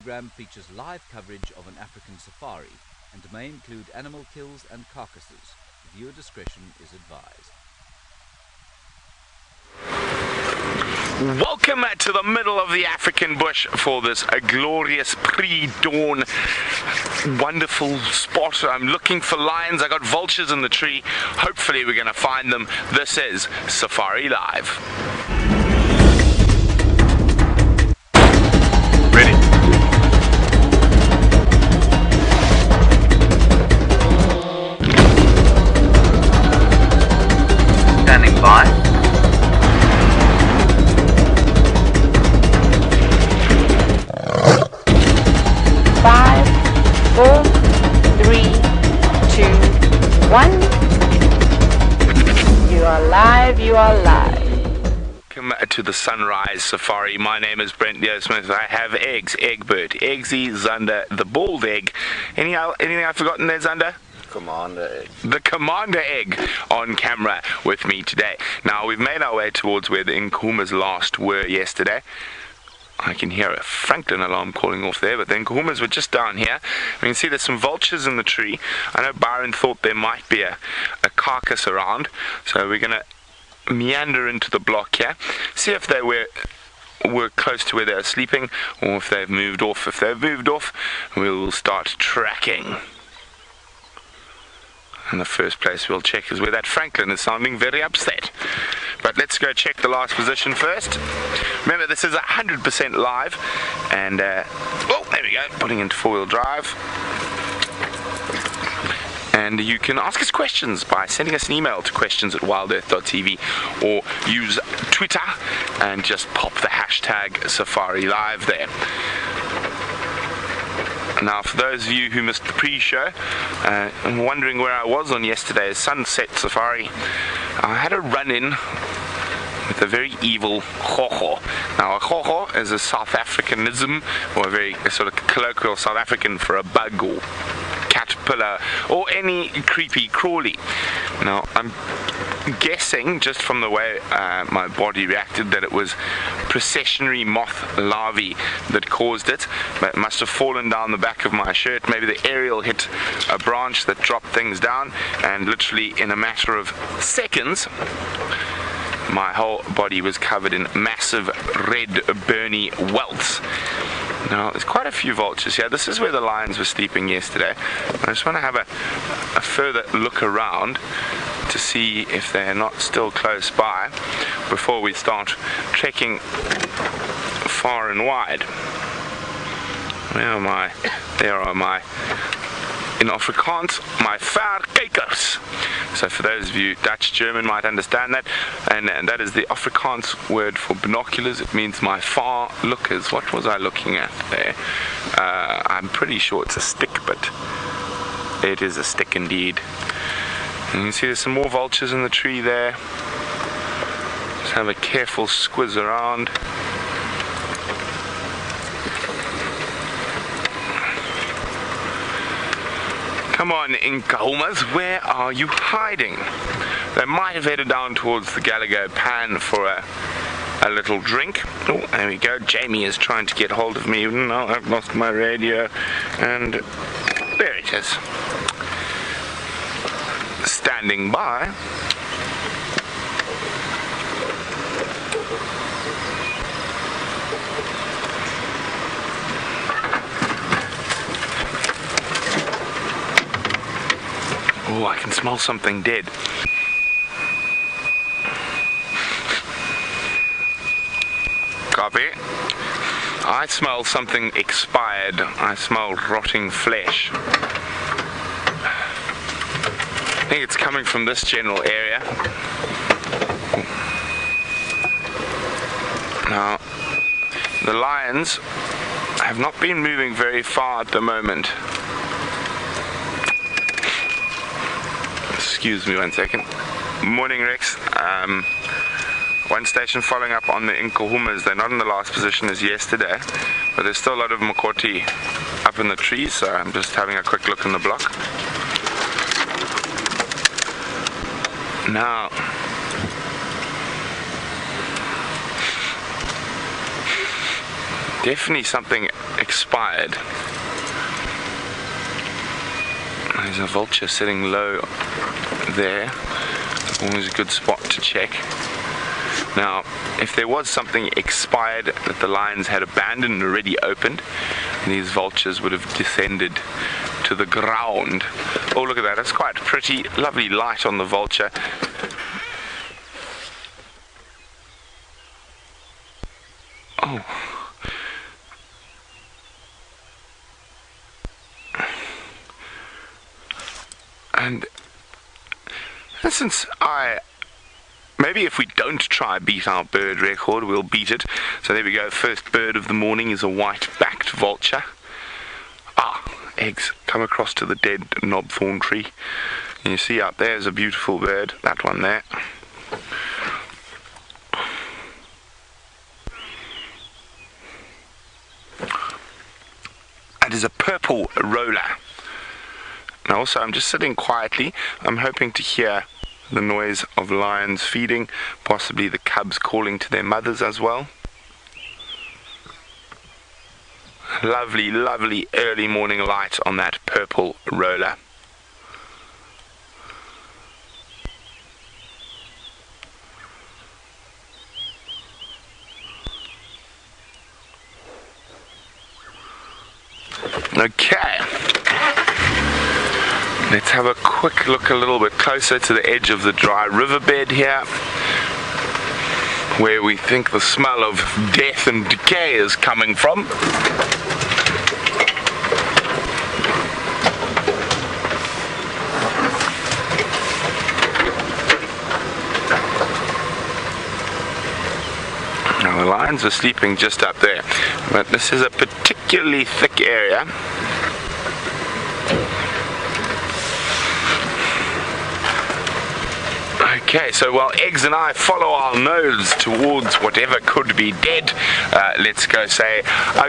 The program features live coverage of an African safari and may include animal kills and carcasses. Viewer discretion is advised. Welcome to the middle of the African bush for this glorious pre-dawn wonderful spot. I'm looking for lions. I got vultures in the tree. Hopefully we're going to find them. This is Safari Live. Ready? Standing by. 5, 4, 3, 2, 1. You are live, you are live. Welcome to the Sunrise Safari. My name is Brent. I have eggs, Egbert, Eggsy, Zander, the bald egg. Anything I've forgotten there, Zander? Commander egg. The commander egg on camera with me today. Now we've made our way towards where the Nkuhumas last were yesterday. I can hear a Franklin alarm calling off there, but the Nkuhumas were just down here. We can see there's some vultures in the tree. I know Byron thought there might be a carcass around, so we're going to meander into the block here, see if they were close to where they were sleeping, or if they've moved off. If they've moved off, we'll start tracking. And the first place we'll check is where that Franklin is sounding very upset. But let's go check the last position first. Remember, this is 100% live. And, oh, there we go, putting into four-wheel drive. And you can ask us questions by sending us an email to questions@WildEarthTV, or use Twitter and just pop the hashtag Safari Live there. Now, for those of you who missed the pre-show and wondering where I was on yesterday's sunset safari, I had a run-in with a very evil hoho. Now, a hoho is a South Africanism, or a sort of colloquial South African for a bug or caterpillar or any creepy crawly. Now, I'm guessing just from the way my body reacted that it was processionary moth larvae that caused it. But it must have fallen down the back of my shirt. Maybe the aerial hit a branch that dropped things down, and literally in a matter of seconds my whole body was covered in massive red burny welts. Now, there's quite a few vultures here. This is where the lions were sleeping yesterday. I just want to have a further look around to see if they're not still close by before we start trekking far and wide. Where am I? There am I. In Afrikaans, my verkykers. So for those of you Dutch German might understand that, and that is the Afrikaans word for binoculars. It means my far lookers. What was I looking at there? I'm pretty sure it's a stick, but it is a stick indeed. And you can see there's some more vultures in the tree there. Just have a careful squiz around. Come on, Nkuhumas, where are you hiding? They might have headed down towards the Gallagher Pan for a little drink. Oh, there we go. Jamie is trying to get hold of me. No, I've lost my radio. And there it is. Standing by. Oh, I can smell something dead. Copy. I smell something expired. I smell rotting flesh. I think it's coming from this general area. Now, the lions have not been moving very far at the moment. Excuse me one second. Morning, Rex. One station following up on the Nkuhumas. They're not in the last position as yesterday, but there's still a lot of Makoti up in the trees, so I'm just having a quick look in the block. Now, definitely something expired. There's a vulture sitting low there. Always a good spot to check. Now, if there was something expired that the lions had abandoned and already opened, these vultures would have descended to the ground. Oh, look at that. That's quite pretty. Lovely light on the vulture. Oh. And since maybe if we don't try beat our bird record, we'll beat it. So there we go. First bird of the morning is a white-backed vulture. Eggs come across to the dead knobthorn tree. And you see up there is a beautiful bird. That one there. That is a purple roller. Now also, I'm just sitting quietly. I'm hoping to hear the noise of lions feeding, possibly the cubs calling to their mothers as well. Lovely, lovely early morning light on that purple roller. Okay. Let's have a quick look a little bit closer to the edge of the dry riverbed here, where we think the smell of death and decay is coming from. Now the lions are sleeping just up there, but this is a particularly thick area. Okay, so while Eggs and I follow our nose towards whatever could be dead, let's go say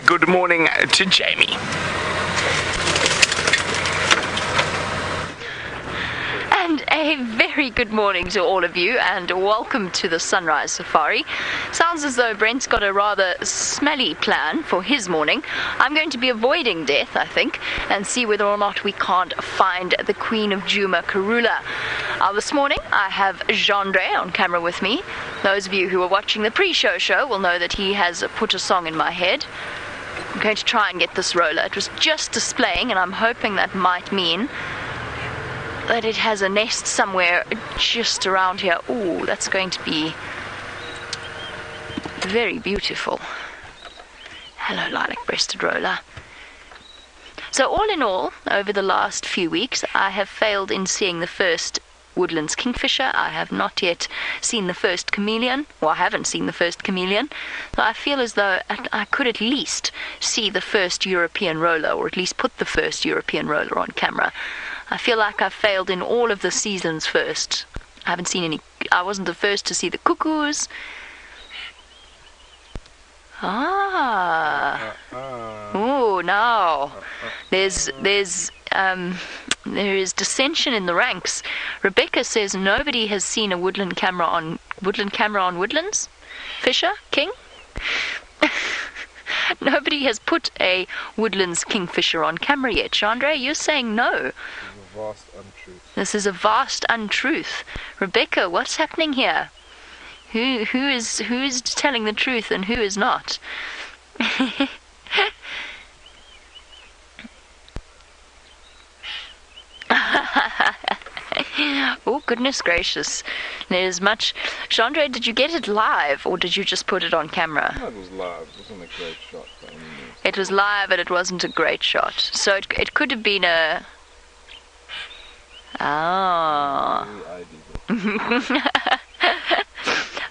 good morning to Jamie. And a very good morning to all of you, and welcome to the Sunrise Safari. Sounds as though Brent's got a rather smelly plan for his morning. I'm going to be avoiding death, I think, and see whether or not we can't find the Queen of Djuma, Karula. This morning I have Gendre on camera with me. Those of you who are watching the pre-show show will know that he has put a song in my head. I'm going to try and get this roller. It was just displaying, and I'm hoping that might mean that it has a nest somewhere just around here. Ooh, that's going to be very beautiful. Hello, lilac-breasted roller. So all in all, over the last few weeks, I have failed in seeing the first woodlands kingfisher. I have not yet seen the first chameleon, or I haven't seen the first chameleon. So I feel as though I could at least see the first European roller, or at least put the first European roller on camera. I feel like I've failed in all of the seasons first. I haven't seen any. I wasn't the first to see the cuckoos. Oh, now there is dissension in the ranks. Rebecca says nobody has seen a woodland camera on woodlands. Fisher King. Nobody has put a woodlands kingfisher on camera yet. Gendre, you're saying no. This is a vast untruth. Rebecca, what's happening here? Who is telling the truth and who is not? Oh, goodness gracious. There's much. Gendre, did you get it live or did you just put it on camera? No, it was live. It wasn't a great shot. It was live, but it wasn't a great shot. So it could have been a...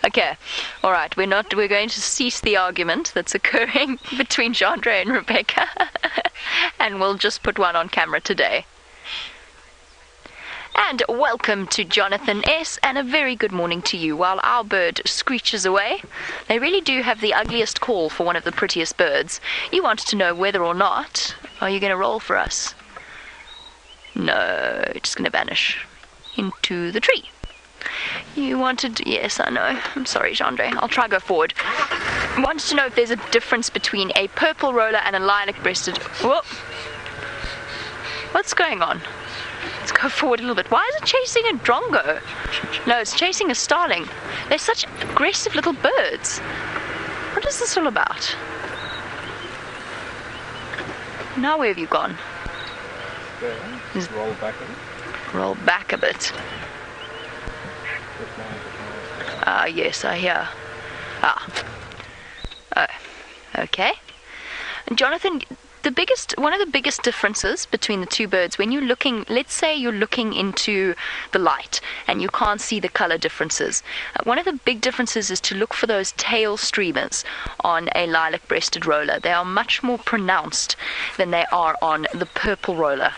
Okay, alright, we're going to cease the argument that's occurring between Gendre and Rebecca, and we'll just put one on camera today. And welcome to Jonathan S., and a very good morning to you while our bird screeches away. They really do have the ugliest call for one of the prettiest birds. You want to know whether or not... Are you going to roll for us? No, it's going to vanish into the tree. You wanted... Yes, I know. I'm sorry, Gendre. I'll try go forward. wanted to know if there's a difference between a purple roller and a lilac-breasted. Whoop! What's going on? Let's go forward a little bit. Why is it chasing a drongo? No, it's chasing a starling. They're such aggressive little birds. What is this all about? Now where have you gone? There. Roll back a bit. Roll back a bit. Ah, yes, I hear. Ah. Oh, okay. And Jonathan, one of the biggest differences between the two birds, when you're looking, let's say you're looking into the light and you can't see the color differences, one of the big differences is to look for those tail streamers on a lilac-breasted roller. They are much more pronounced than they are on the purple roller.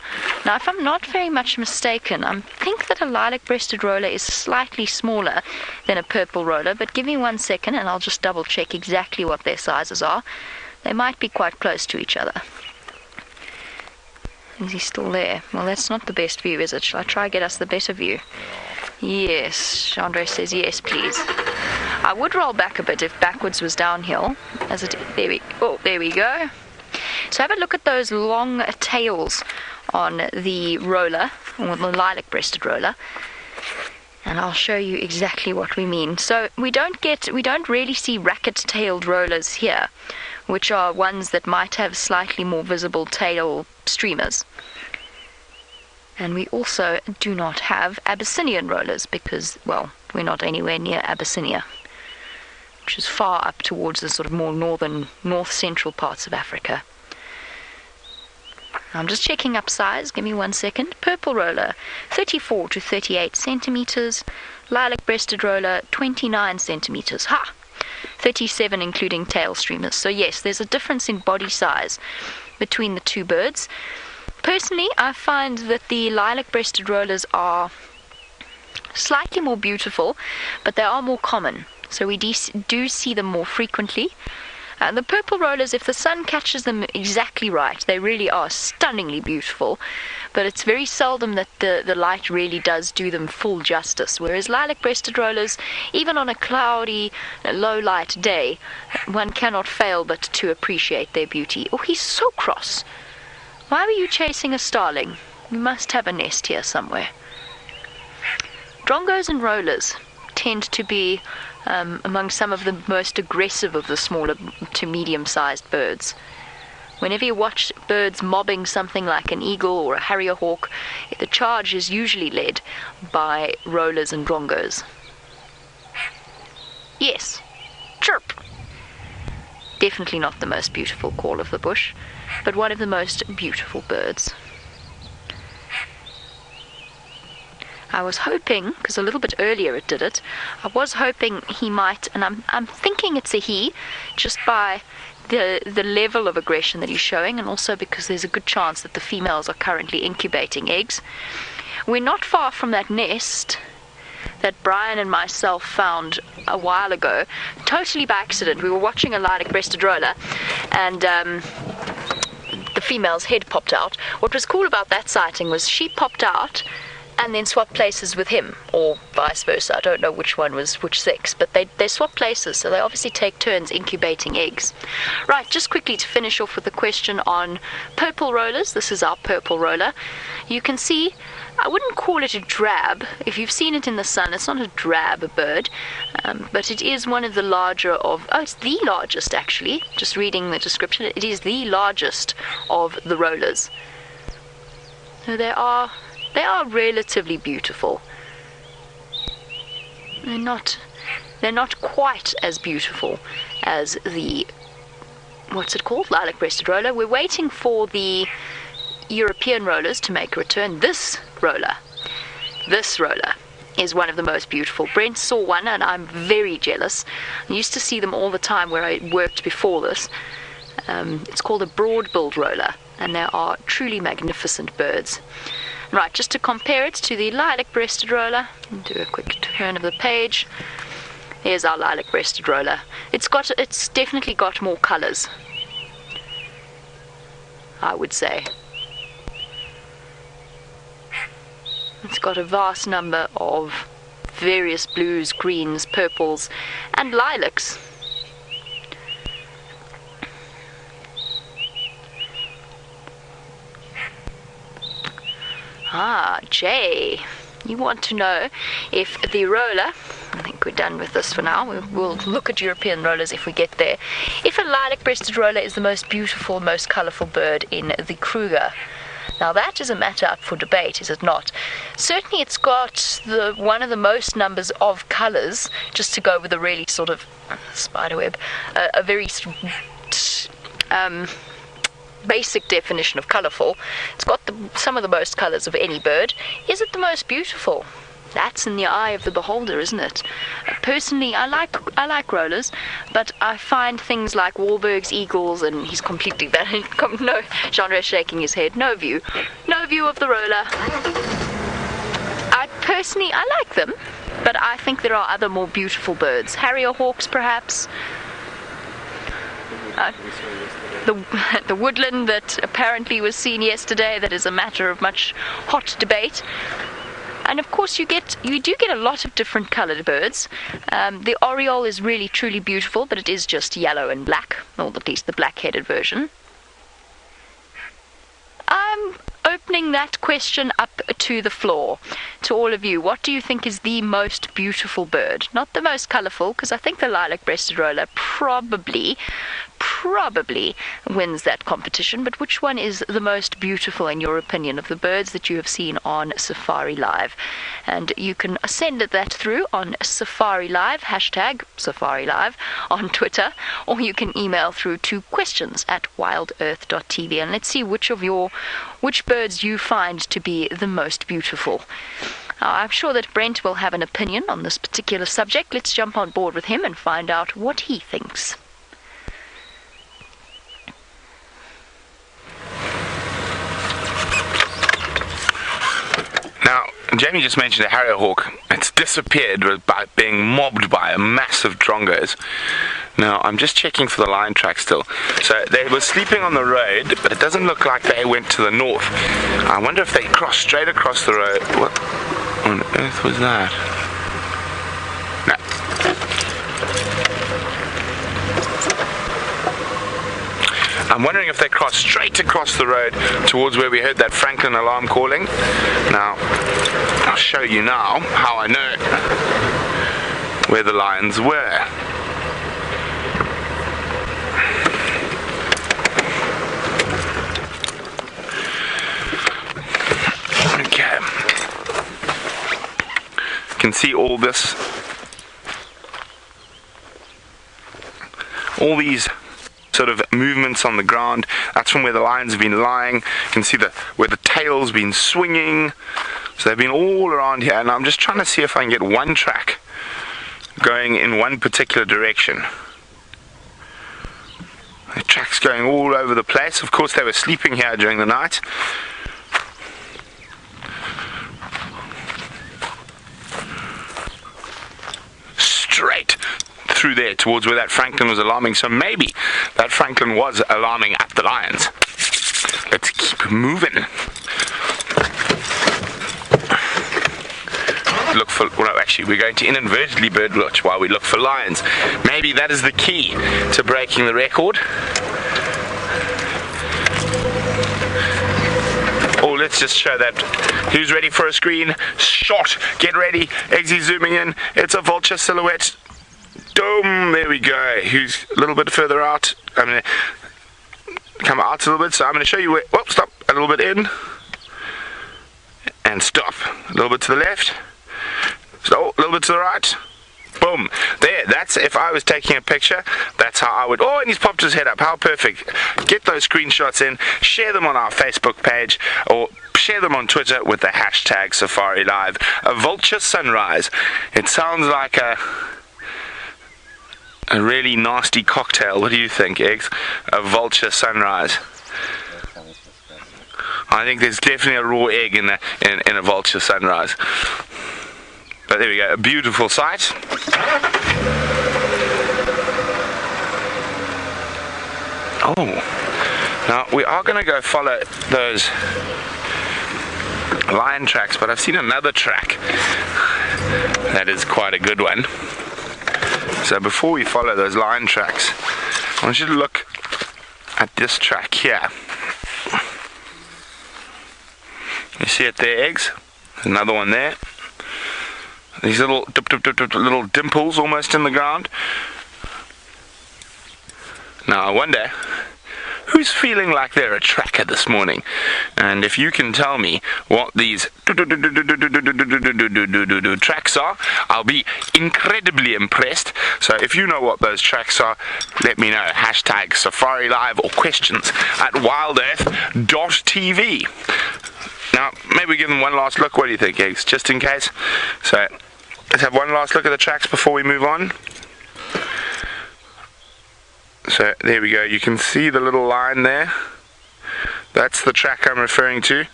Now, if I'm not very much mistaken, I think that a lilac-breasted roller is slightly smaller than a purple roller, but give me 1 second and I'll just double check exactly what their sizes are. They might be quite close to each other. Is he still there? Well, that's not the best view, is it? Shall I try get us the better view? Yes. Chandra says yes, please. I would roll back a bit if backwards was downhill. There we go. So have a look at those long tails on the roller, or the lilac-breasted roller. And I'll show you exactly what we mean. So we don't really see racket-tailed rollers here, which are ones that might have slightly more visible tail streamers. And we also do not have Abyssinian rollers because, well, we're not anywhere near Abyssinia, which is far up towards the sort of more north-central parts of Africa. I'm just checking up size. Give me 1 second. Purple roller, 34 to 38 centimeters. Lilac-breasted roller, 29 centimeters. Ha! 37 including tail streamers. So yes, there's a difference in body size between the two birds. Personally, I find that the lilac-breasted rollers are slightly more beautiful, but they are more common. So we do see them more frequently. The purple rollers, if the sun catches them exactly right, they really are stunningly beautiful, but it's very seldom that the light really does do them full justice, whereas lilac-breasted rollers, even on a cloudy, low-light day, one cannot fail but to appreciate their beauty. Oh, he's so cross. Why were you chasing a starling? We must have a nest here somewhere. Drongos and rollers tend to be among some of the most aggressive of the smaller to medium-sized birds. Whenever you watch birds mobbing something like an eagle or a harrier hawk, the charge is usually led by rollers and drongos. Yes, chirp! Definitely not the most beautiful call of the bush, but one of the most beautiful birds. I was hoping, because a little bit earlier it did it, I was hoping he might, and I'm thinking it's a he, just by the level of aggression that he's showing, and also because there's a good chance that the females are currently incubating eggs. We're not far from that nest that Brian and myself found a while ago, totally by accident. We were watching a lilac-breasted roller, and the female's head popped out. What was cool about that sighting was she popped out and then swapped places with him, or vice versa. I don't know which one was which sex, but they swapped places, so they obviously take turns incubating eggs. Right, just quickly to finish off with the question on purple rollers. This is our purple roller. You can see, I wouldn't call it a drab. If you've seen it in the sun, it's not a drab bird, but it is one of the larger of, it's the largest actually, just reading the description, it is the largest of the rollers. So they are relatively beautiful. They're not quite as beautiful as the, what's it called, lilac-breasted roller. We're waiting for the European rollers to make a return. This roller is one of the most beautiful. Brent saw one and I'm very jealous. I used to see them all the time where I worked before this. It's called a broad-billed roller, and they are truly magnificent birds. Right, just to compare it to the lilac-breasted roller, do a quick turn of the page. Here's our lilac-breasted roller. It's definitely got more colors, I would say. It's got a vast number of various blues, greens, purples, and lilacs. Jay, you want to know if the roller, I think we're done with this for now, we'll look at European rollers if we get there, if a lilac-breasted roller is the most beautiful, most colourful bird in the Kruger. Now that is a matter up for debate, is it not? Certainly it's got one of the most numbers of colours, just to go with a really sort of spiderweb, a very basic definition of colourful. It's got some of the most colours of any bird. Is it the most beautiful? That's in the eye of the beholder, isn't it? Personally, I like rollers, but I find things like Wahlberg's eagles, and he's completely valid. No, Genre is shaking his head. No view of the roller. I like them, but I think there are other more beautiful birds. Harrier hawks, perhaps. The woodland that apparently was seen yesterday, that is a matter of much hot debate. And of course you do get a lot of different coloured birds. The oriole is really truly beautiful, but it is just yellow and black, or at least the black-headed version. I'm opening that question up to the floor, to all of you. What do you think is the most beautiful bird? Not the most colourful, because I think the lilac-breasted roller probably wins that competition, but which one is the most beautiful in your opinion of the birds that you have seen on Safari Live? And you can send that through on Safari Live, #Safari Live on Twitter, or you can email through to questions@wildearth.tv, and let's see which birds you find to be the most beautiful. I'm sure that Brent will have an opinion on this particular subject. Let's jump on board with him and find out what he thinks. Now, Jamie just mentioned a harrier hawk. It's disappeared by being mobbed by a massive drongos. Now, I'm just checking for the lion track still. So they were sleeping on the road, but it doesn't look like they went to the north. I wonder if they crossed straight across the road. What on earth was that? No. I'm wondering if they crossed straight across the road towards where we heard that Franklin alarm calling. Now, I'll show you now how I know where the lions were. Okay. You can see all these sort of movements on the ground. That's from where the lions have been lying. You can see where the tail's been swinging. So they've been all around here, and I'm just trying to see if I can get one track going in one particular direction. The track's going all over the place. Of course, they were sleeping here during the night. Straight through there towards where that Franklin was alarming. So maybe that Franklin was alarming at the lions. Let's keep moving. Look for, well, actually we're going to inadvertently bird watch while we look for lions. Maybe that is the key to breaking the record. Oh, let's just show that. Who's ready for a screen? Shot. Get ready. Eggsy zooming in. It's a vulture silhouette. Boom, there we go. Who's a little bit further out? I'm going to come out a little bit, so I'm going to show you where. Whoop, stop. A little bit in. And stop. A little bit to the left. So, a little bit to the right. Boom. There, that's, if I was taking a picture, that's how I would. Oh, and he's popped his head up. How perfect. Get those screenshots in, share them on our Facebook page, or share them on Twitter with the hashtag Safari Live. A vulture sunrise. It sounds like a really nasty cocktail. What do you think, Eggs? A vulture sunrise. I think there's definitely a raw egg in a vulture sunrise. But there we go, a beautiful sight. Oh, now we are going to go follow those lion tracks, but I've seen another track that is quite a good one. So before we follow those lion tracks, I want you to look at this track here. You see it there, eggs? There's another one there. These little little dimples almost in the ground. Now I wonder who's feeling like they're a tracker this morning, and if you can tell me what these tracks are, I'll be incredibly impressed. So if you know what those tracks are, let me know. Hashtag Safari Live or questions at WildEarthTV. Now maybe give them one last look. What do you think, eggs? Just in case. So let's have one last look at the tracks before we move on. So there we go, you can see the little line there. That's the track I'm referring to.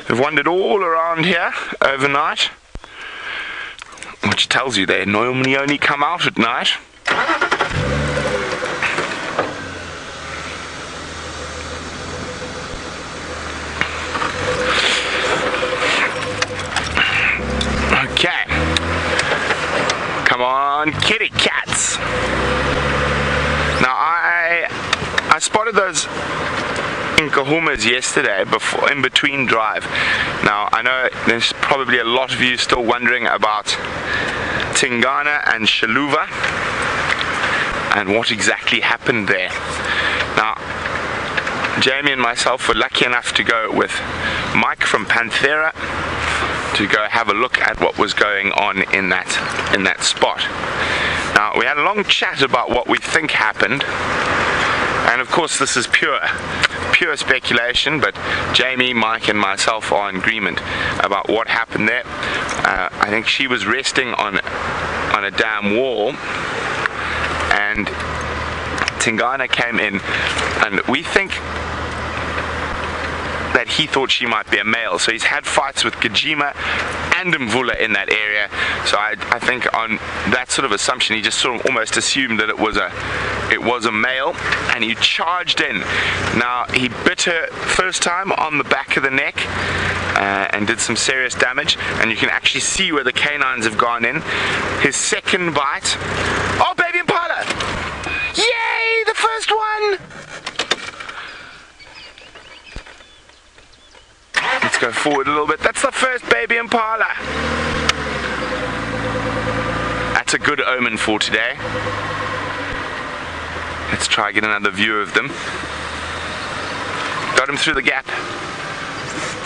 They've wandered all around here overnight, which tells you they normally only come out at night. Okay, come on kitty cats. Now I spotted those Nkahumas yesterday in between drive. Now I know there's probably a lot of you still wondering about Tingana and Xiluva and what exactly happened there. Now Jamie and myself were lucky enough to go with Mike from Panthera to go have a look at what was going on in that spot. Now we had a long chat about what we think happened, and of course this is pure speculation, but Jamie, Mike and myself are in agreement about what happened there. I think she was resting on a damn wall, and Tingana came in, and we think that he thought she might be a male, so he's had fights with Djuma and Impala in that area. So I think on that sort of assumption, he just sort of almost assumed that it was a male, and he charged in. Now he bit her first time on the back of the neck and did some serious damage, and you can actually see where the canines have gone in. His second bite, oh baby Impala, yay, the first one. Let's go forward a little bit. That's the first baby Impala. That's a good omen for today. Let's try get another view of them. Got him through the gap.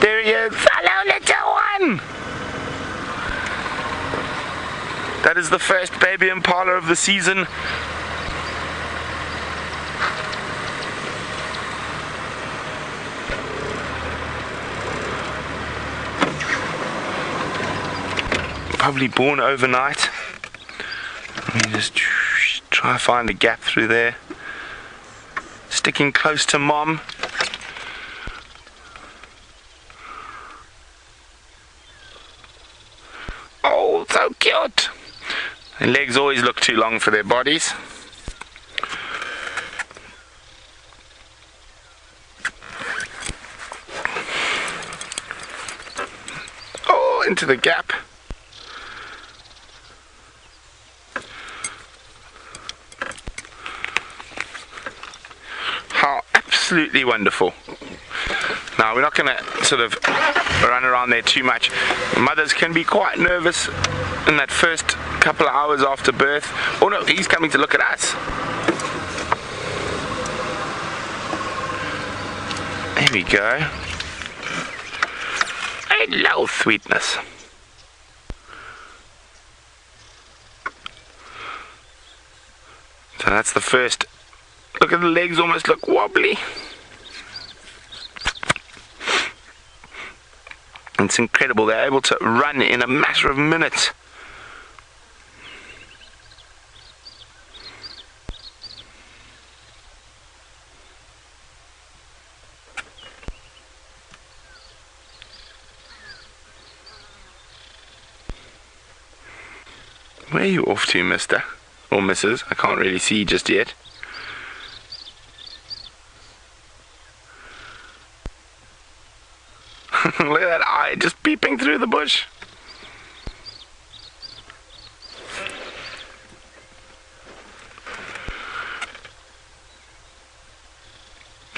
There he is. Hello, little one. That is the first baby Impala of the season. Probably born overnight. Let me just try to find a gap through there. Sticking close to mom. Oh, so cute. Their legs always look too long for their bodies. Oh, into the gap. How absolutely wonderful. Now we're not going to sort of run around there too much. Mothers can be quite nervous in that first couple of hours after birth. Oh no, he's coming to look at us. There we go. Hello, sweetness. So that's the first. Look at the legs, almost look wobbly. It's incredible, they're able to run in a matter of minutes. Where are you off to, mister? Or Mrs.? I can't really see just yet. Look at that eye just peeping through the bush.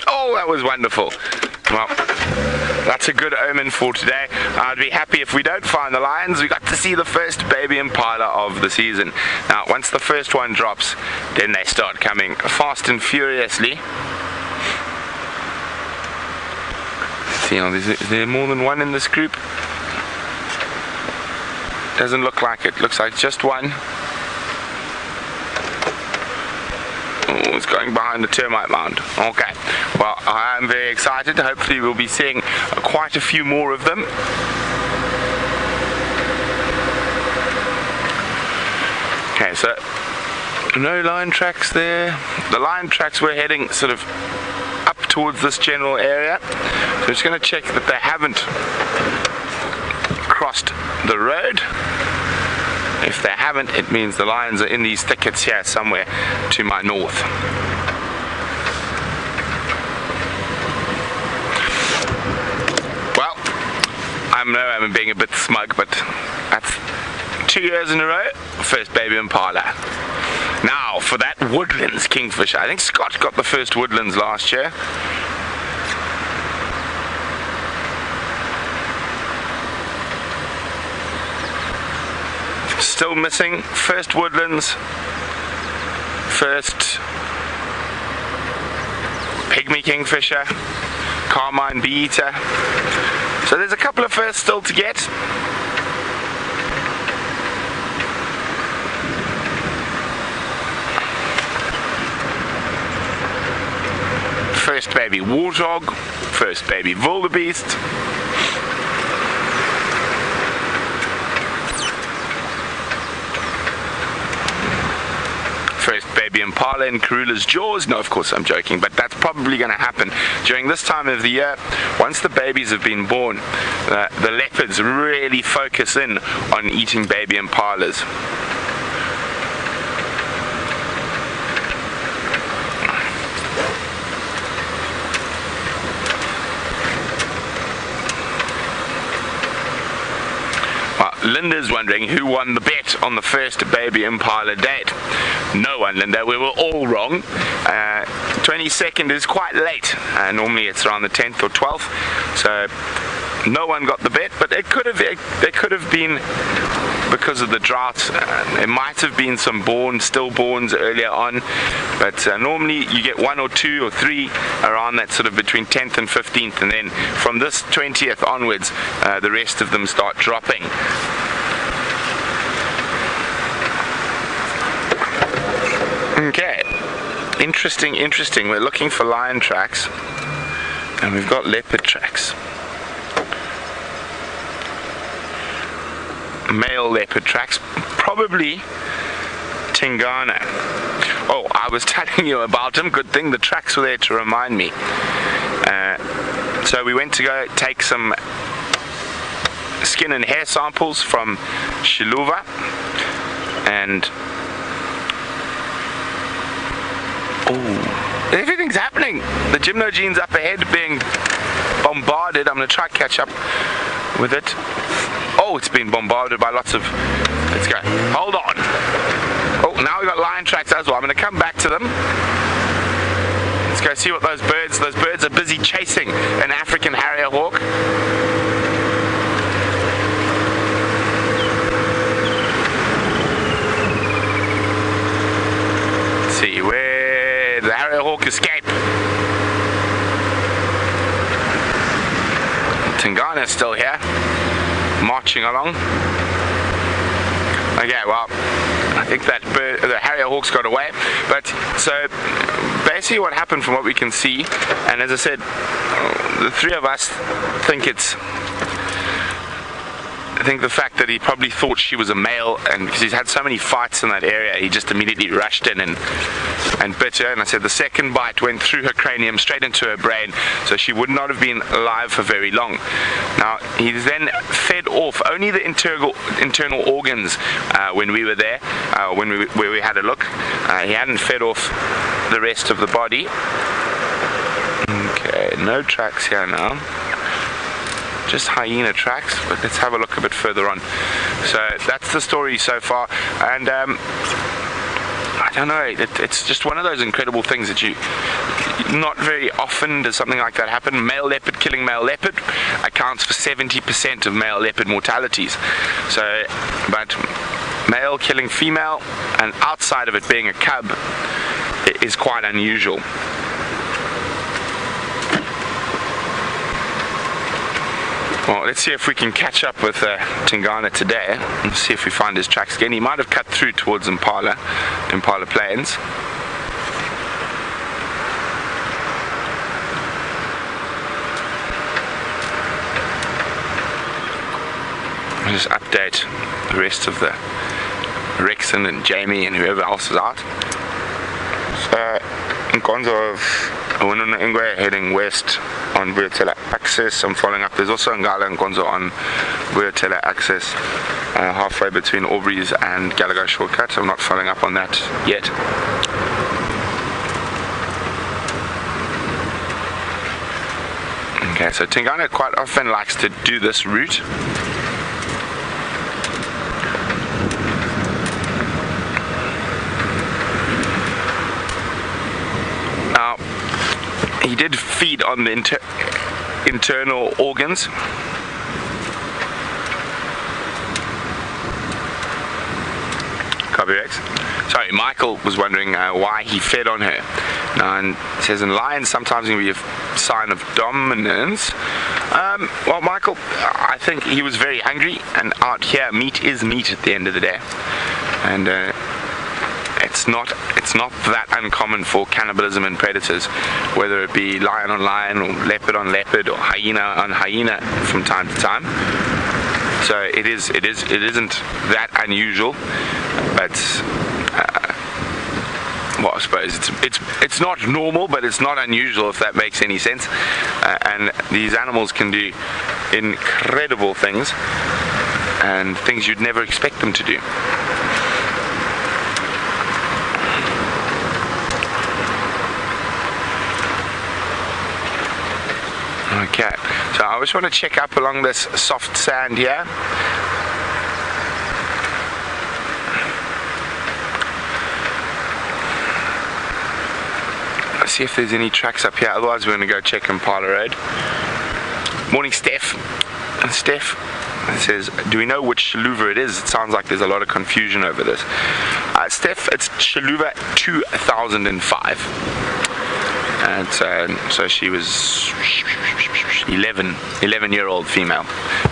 Oh, that was wonderful. Well, That's a good omen for today. I'd be happy if we don't find the lions. We got to see the first baby impala of the season. Now, once the first one drops, then they start coming fast and furiously. Let's see, is there more than one in this group? Doesn't look like it. Looks like just one. Oh, it's going behind the termite mound. Okay. Well, I am very excited. Hopefully we'll be seeing quite a few more of them. Okay, so no lion tracks there. The lion tracks were heading sort of up towards this general area. So I'm just going to check that they haven't crossed the road. If they haven't, it means the lions are in these thickets here somewhere to my north. Well, I know I'm being a bit smug, but that's 2 years in a row, first baby impala. Now for that woodlands kingfisher. I think Scott got the first woodlands last year. Still missing first woodlands, first pygmy kingfisher, carmine bee-eater. So there's a couple of firsts still to get. First baby warthog, first baby wildebeest. First baby impala in Karula's jaws. No, of course I'm joking, but that's probably going to happen during this time of the year. Once the babies have been born, the leopards really focus in on eating baby impalas. Linda's wondering who won the bet on the first baby impala date. No one, Linda. We were all wrong. 22nd is quite late. Normally it's around the 10th or 12th. So no one got the bet, but it could have been because of the drought. It might have been some stillborns earlier on, but normally you get 1 or 2 or 3 around that sort of between 10th and 15th, and then from this 20th onwards, the rest of them start dropping. Okay, interesting. We're looking for lion tracks, and we've got leopard tracks. Male leopard tracks, probably Tingana. Oh, I was telling you about him. Good thing the tracks were there to remind me. So we went to go take some skin and hair samples from Xiluva, and everything's happening. The gymnogene's up ahead being bombarded. I'm going to try to catch up with it. Oh, it's been bombarded by lots of... Let's go. Hold on. Oh, now we've got lion tracks as well. I'm going to come back to them. Let's go see what those birds are busy chasing an African harrier hawk. Let's see where the harrier hawk escape. Tingana's still here, marching along. Okay, well, I think that the harrier hawk's got away. But so basically what happened from what we can see, and as I said, the three of us think I think the fact that he probably thought she was a male, and because he's had so many fights in that area, he just immediately rushed in and bit her. And I said the second bite went through her cranium straight into her brain, so she would not have been alive for very long. Now he then fed off only the internal organs when we were there, where we had a look. He hadn't fed off the rest of the body. Okay, no tracks here now. Just hyena tracks, but let's have a look a bit further on. So that's the story so far, and I don't know, it's just one of those incredible things that not very often does something like that happen. Male leopard killing male leopard accounts for 70% of male leopard mortalities. So, but male killing female, and outside of it being a cub, it is quite unusual. Well, let's see if we can catch up with Tingana today and see if we find his tracks again. He might have cut through towards Impala Plains. I'll just update the rest of the Rexon and Jamie and whoever else is out. So, Nkonzo of Winona Ingwe heading west on Byron access. I'm following up. There's also Ngala and Nkonzo on Byron access, halfway between Aubrey's and Gallagher shortcut. I'm not following up on that yet. Okay, so Tingana quite often likes to do this route. Now, he did feed on the internal organs. Copy Rex. Sorry, Michael was wondering why he fed on her. Now, and it says in lions sometimes it can be a sign of dominance. Well, Michael, I think he was very hungry, and out here, meat is meat at the end of the day. And it's not that uncommon for cannibalism and predators, whether it be lion on lion or leopard on leopard or hyena on hyena from time to time. So it isn't that unusual, but well, I suppose it's not normal, but it's not unusual, if that makes any sense. And these animals can do incredible things, and things you'd never expect them to do. Okay, so I just want to check up along this soft sand here. Let's see if there's any tracks up here, otherwise we're going to go check Impala Road. Morning, Steph. Steph, it says, do we know which Xiluva it is? It sounds like there's a lot of confusion over this. Steph, it's Xiluva 2005. And so she was 11-year-old female,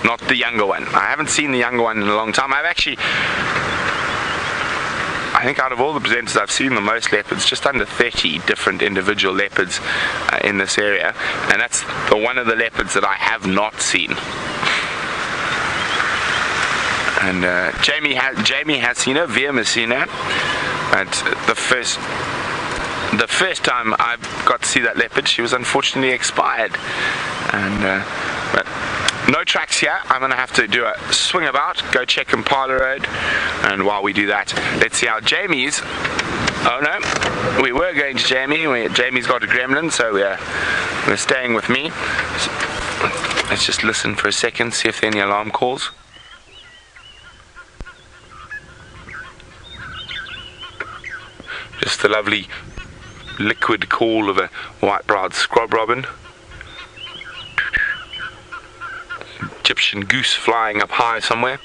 not the younger one. I haven't seen the younger one in a long time. I think out of all the presenters I've seen the most leopards, just under 30 different individual leopards in this area, and that's one of the leopards that I have not seen. And Jamie has seen her, Viam has seen her, but the first time I got to see that leopard, she was unfortunately expired. And but no tracks here. I'm going to have to do a swing about, go check Impala Road, and while we do that, let's see how Jamie's. Oh no, we were going to Jamie. Jamie's got a gremlin, so we're staying with me. So let's just listen for a second, see if there are any alarm calls. Just the lovely liquid call of a white-browed scrub robin. Egyptian goose flying up high somewhere.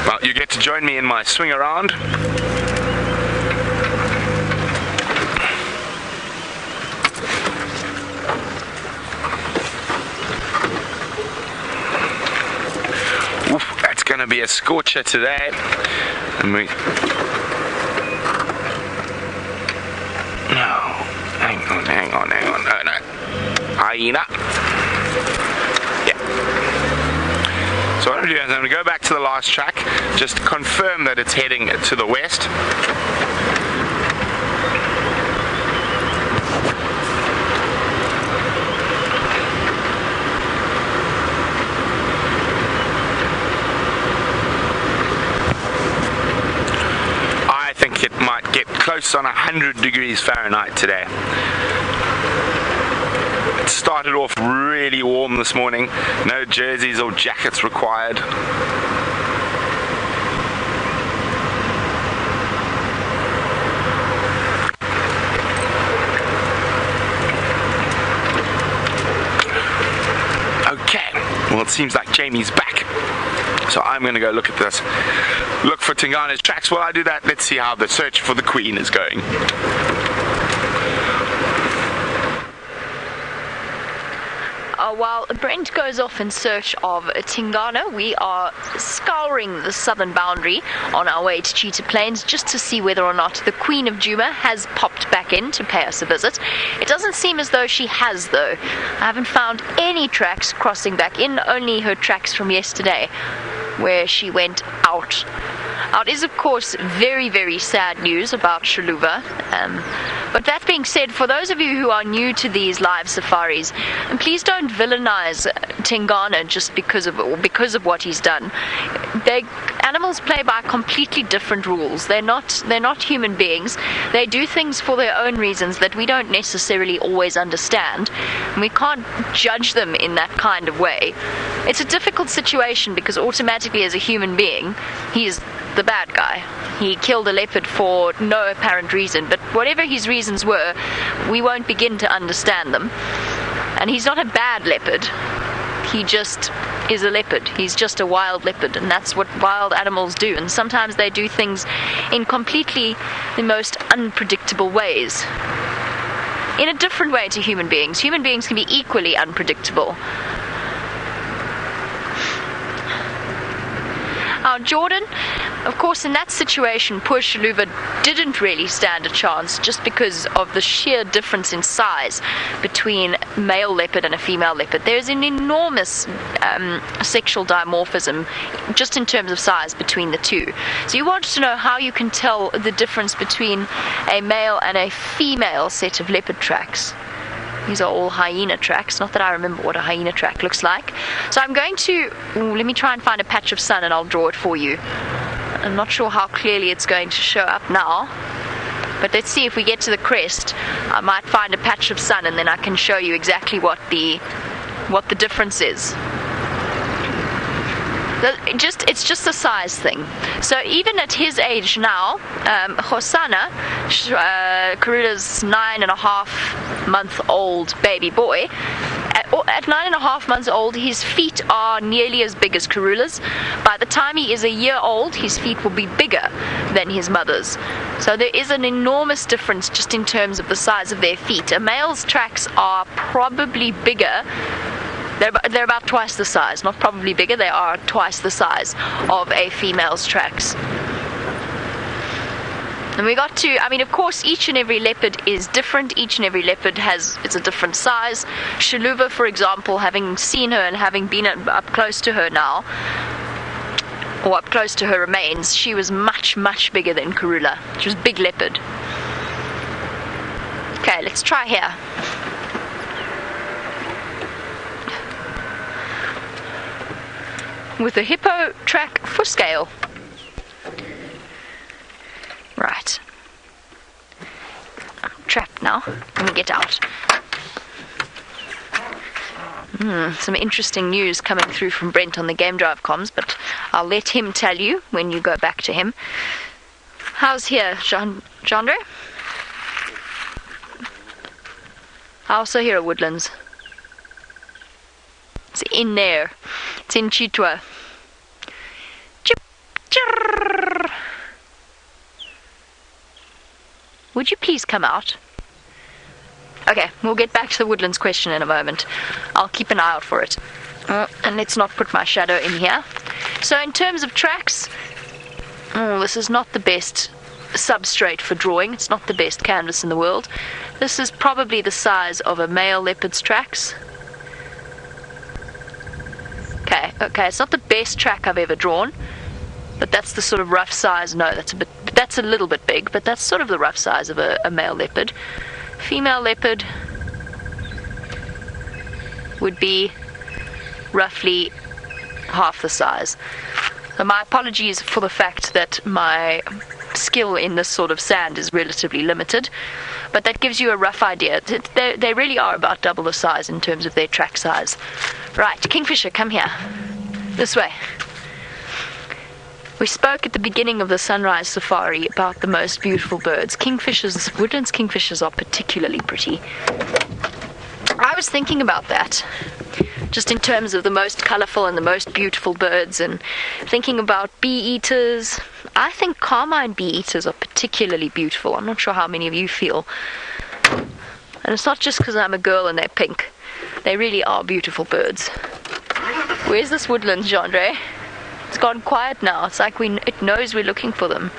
Well, you get to join me in my swing around. Going to be a scorcher today, and we hang on, no, hyena. Yeah. So what I'm going to do is I'm going to go back to the last track, just confirm that it's heading to the west. It might get close on 100 degrees Fahrenheit today. It started off really warm this morning, no jerseys or jackets required. Well, it seems like Jamie's back. So I'm going to go look at this. Look for Tingana's tracks. While I do that, let's see how the search for the Queen is going. While Brent goes off in search of Tingana, we are scouring the southern boundary on our way to Cheetah Plains just to see whether or not the Queen of Djuma has popped back in to pay us a visit. It doesn't seem as though she has, though. I haven't found any tracks crossing back in, only her tracks from yesterday, where she went out. Now, it is, of course, very, very sad news about Xiluva. But that being said, for those of you who are new to these live safaris, please don't villainize Tingana just because of what he's done. Animals play by completely different rules. They're not human beings. They do things for their own reasons that we don't necessarily always understand, and we can't judge them in that kind of way. It's a difficult situation because automatically, as a human being, he's the bad guy. He killed a leopard for no apparent reason, but whatever his reasons were, we won't begin to understand them. And he's not a bad leopard. He just is a leopard. He's just a wild leopard, and that's what wild animals do. And sometimes they do things in completely the most unpredictable ways. In a different way to human beings. Human beings can be equally unpredictable. Now, Jordan, of course, in that situation, poor Xiluva didn't really stand a chance just because of the sheer difference in size between a male leopard and a female leopard. There's an enormous sexual dimorphism just in terms of size between the two. So you want to know how you can tell the difference between a male and a female set of leopard tracks. These are all hyena tracks. Not that I remember what a hyena track looks like. So I'm going to... let me try and find a patch of sun and I'll draw it for you. I'm not sure how clearly it's going to show up now. But let's see if we get to the crest. I might find a patch of sun and then I can show you exactly what the difference is. It's just a size thing. So even at his age now, Hosana, Karula's 9.5-month-old baby boy, at 9.5 months old, his feet are nearly as big as Karula's. By the time he is a year old, his feet will be bigger than his mother's. So there is an enormous difference just in terms of the size of their feet. A male's tracks are probably bigger. They're about twice the size, not probably bigger, they are twice the size of a female's tracks. And we got to, of course, each and every leopard is different. Each and every leopard it's a different size. Xiluva, for example, having seen her and having been up close to her now, or up close to her remains, she was much, much bigger than Karula. She was a big leopard. Okay, let's try here. With a hippo track for scale. Right. I'm trapped now. Let me get out. Some interesting news coming through from Brent on the Game Drive comms, but I'll let him tell you when you go back to him. How's here, Jandre? Also here at Woodlands. It's in there. It's in Cheetah. Would you please come out? Okay, we'll get back to the Woodlands question in a moment. I'll keep an eye out for it. And let's not put my shadow in here. So in terms of tracks, this is not the best substrate for drawing. It's not the best canvas in the world. This is probably the size of a male leopard's tracks. Okay, it's not the best track I've ever drawn, but that's the sort of rough size. No, that's a little bit big, but that's sort of the rough size of a male leopard. Female leopard would be roughly half the size. So my apologies for the fact that my skill in this sort of sand is relatively limited, but that gives you a rough idea. They really are about double the size in terms of their track size. Right, Kingfisher, come here. This way. We spoke at the beginning of the sunrise safari about the most beautiful birds. Kingfishers, Woodlands kingfishers are particularly pretty. I was thinking about that. just in terms of the most colourful and the most beautiful birds, and thinking about bee-eaters. I think carmine bee-eaters are particularly beautiful. I'm not sure how many of you feel. And it's not just because I'm a girl and they're pink. They really are beautiful birds. Where's this woodland, Jandre? It's gone quiet now. It's like it knows we're looking for them.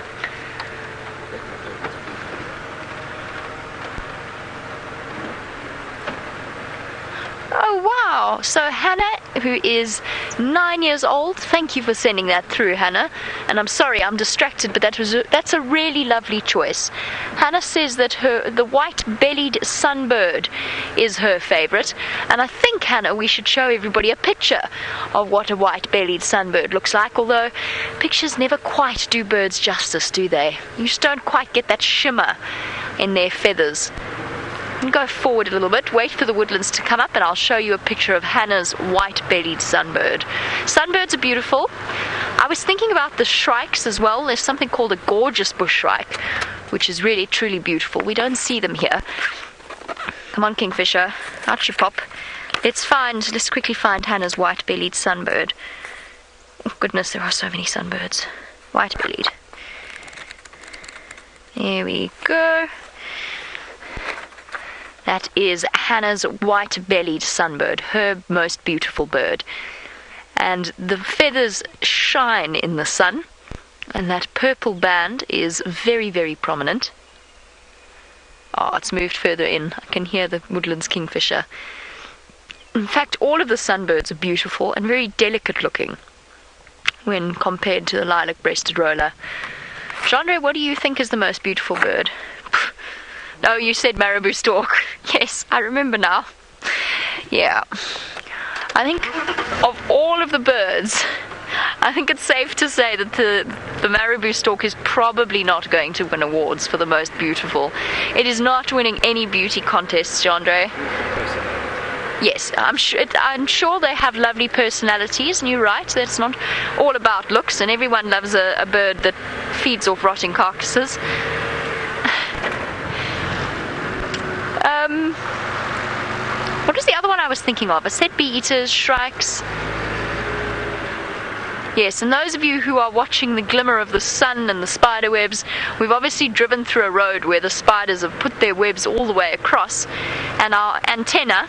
Oh wow, so Hannah, who is 9 years old, thank you for sending that through, Hannah, and I'm sorry I'm distracted, but that's a really lovely choice. Hannah says that the white-bellied sunbird is her favourite, and I think, Hannah, we should show everybody a picture of what a white-bellied sunbird looks like, although pictures never quite do birds justice, do they? You just don't quite get that shimmer in their feathers. Go forward a little bit, wait for the woodlands to come up, and I'll show you a picture of Hannah's white-bellied sunbird. Sunbirds are beautiful. I was thinking about the shrikes as well. There's something called a gorgeous bush shrike, which is really, truly beautiful. We don't see them here. Come on, Kingfisher, out you pop. Let's quickly find Hannah's white-bellied sunbird. Oh, goodness, there are so many sunbirds. White-bellied. There we go. That is Hannah's white-bellied sunbird, her most beautiful bird. And the feathers shine in the sun, and that purple band is very, very prominent. Oh, it's moved further in. I can hear the woodlands kingfisher. In fact, all of the sunbirds are beautiful and very delicate looking when compared to the lilac-breasted roller. Jandre, what do you think is the most beautiful bird? No, you said marabou stork. Yes, I remember now. Yeah. I think of all of the birds, I think it's safe to say that the marabou stork is probably not going to win awards for the most beautiful. It is not winning any beauty contests, Jandre. Yes, I'm sure they have lovely personalities, and you're right, that's not all about looks, and everyone loves a bird that feeds off rotting carcasses. What was the other one I was thinking of? I said bee-eaters, shrikes. Yes, and those of you who are watching the glimmer of the sun and the spider webs, we've obviously driven through a road where the spiders have put their webs all the way across, and our antenna,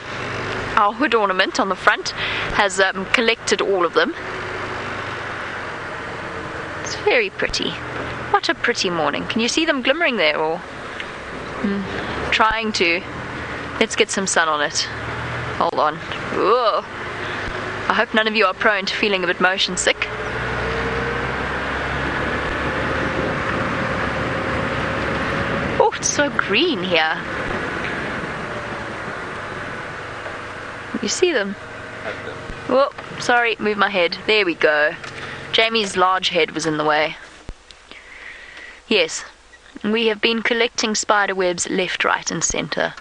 our hood ornament on the front, has collected all of them. It's very pretty. What a pretty morning. Can you see them glimmering there, or trying to? Let's get some sun on it. Hold on. Whoa. I hope none of you are prone to feeling a bit motion sick. Oh, it's so green here. You see them? Oh, sorry, move my head. There we go. Jamie's large head was in the way. Yes, we have been collecting spider webs left, right and centre.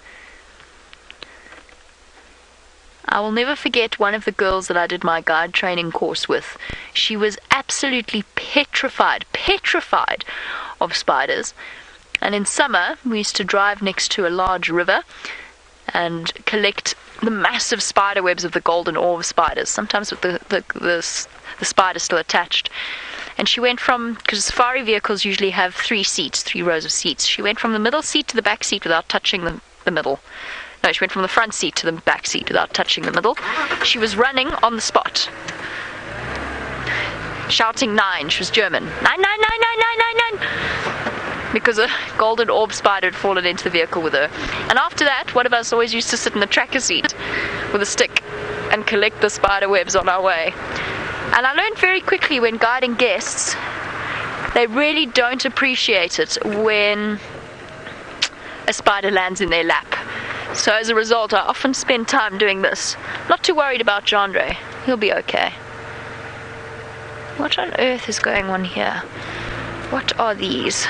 I will never forget one of the girls that I did my guide training course with. She was absolutely petrified of spiders. And in summer, we used to drive next to a large river and collect the massive spider webs of the golden orb spiders, sometimes with the spider still attached. And she went from, because safari vehicles usually have 3 rows of seats, she went from the middle seat to the back seat without touching the middle. No, she went from the front seat to the back seat without touching the middle. She was running on the spot, shouting 9. She was German. 9, 9, 9, 9, 9, 9, 9. Because a golden orb spider had fallen into the vehicle with her. And after that, one of us always used to sit in the tracker seat with a stick and collect the spider webs on our way. And I learned very quickly when guiding guests, they really don't appreciate it when a spider lands in their lap. So as a result, I often spend time doing this. Not too worried about Jandre. He'll be okay. What on earth is going on here? What are these?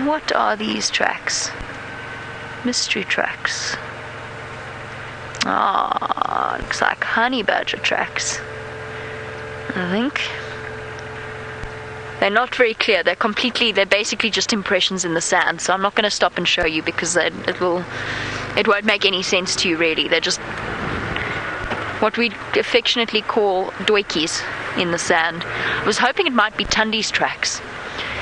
What are these tracks? Mystery tracks. Ah, looks like honey badger tracks, I think. They're not very clear. They're basically just impressions in the sand. So I'm not going to stop and show you because it won't make any sense to you really. They're just what we affectionately call doikies in the sand. I was hoping it might be Tundi's tracks.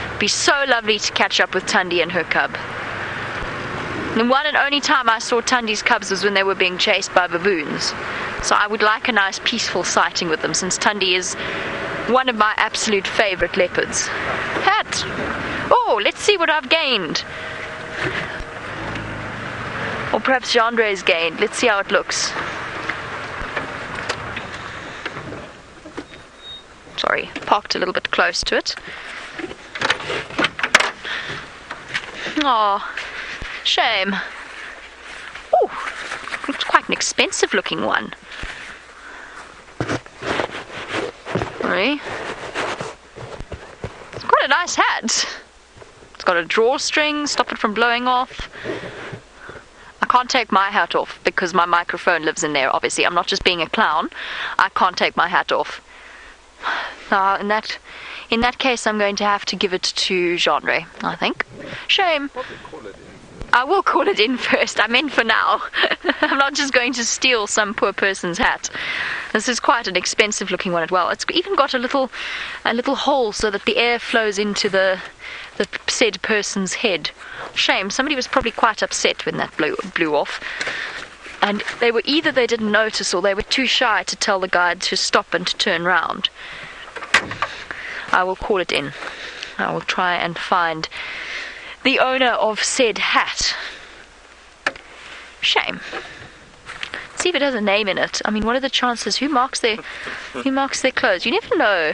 It'd be so lovely to catch up with Tundi and her cub. The one and only time I saw Tundi's cubs was when they were being chased by baboons. So I would like a nice peaceful sighting with them, since Tundi is one of my absolute favorite leopards. Hat! Oh, let's see what I've gained. Or perhaps Gendre's gained. Let's see how it looks. Sorry, parked a little bit close to it. Oh, shame. Oh, looks quite an expensive looking one. Really? It's quite a nice hat. It's got a drawstring, stop it from blowing off. I can't take my hat off because my microphone lives in there, obviously. I'm not just being a clown. I can't take my hat off. Now, in that case, I'm going to have to give it to Genre, I think. Shame. I will call it in first. I meant for now. I'm not just going to steal some poor person's hat. This is quite an expensive looking one as well. It's even got a little hole so that the air flows into the said person's head. Shame. Somebody was probably quite upset when that blew off. And they didn't notice, or they were too shy to tell the guide to stop and to turn round. I will call it in. I will try and find the owner of said hat. Shame. See if it has a name in it. I mean, what are the chances? Who marks their clothes? You never know.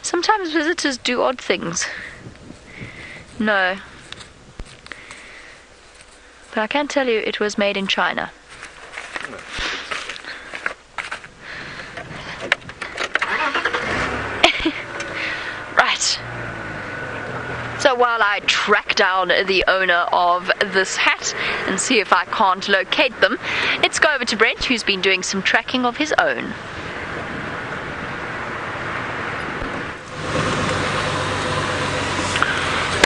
Sometimes visitors do odd things. No. But I can tell you it was made in China. Right. So while I track down the owner of this hat and see if I can't locate them, let's go over to Brent, who's been doing some tracking of his own.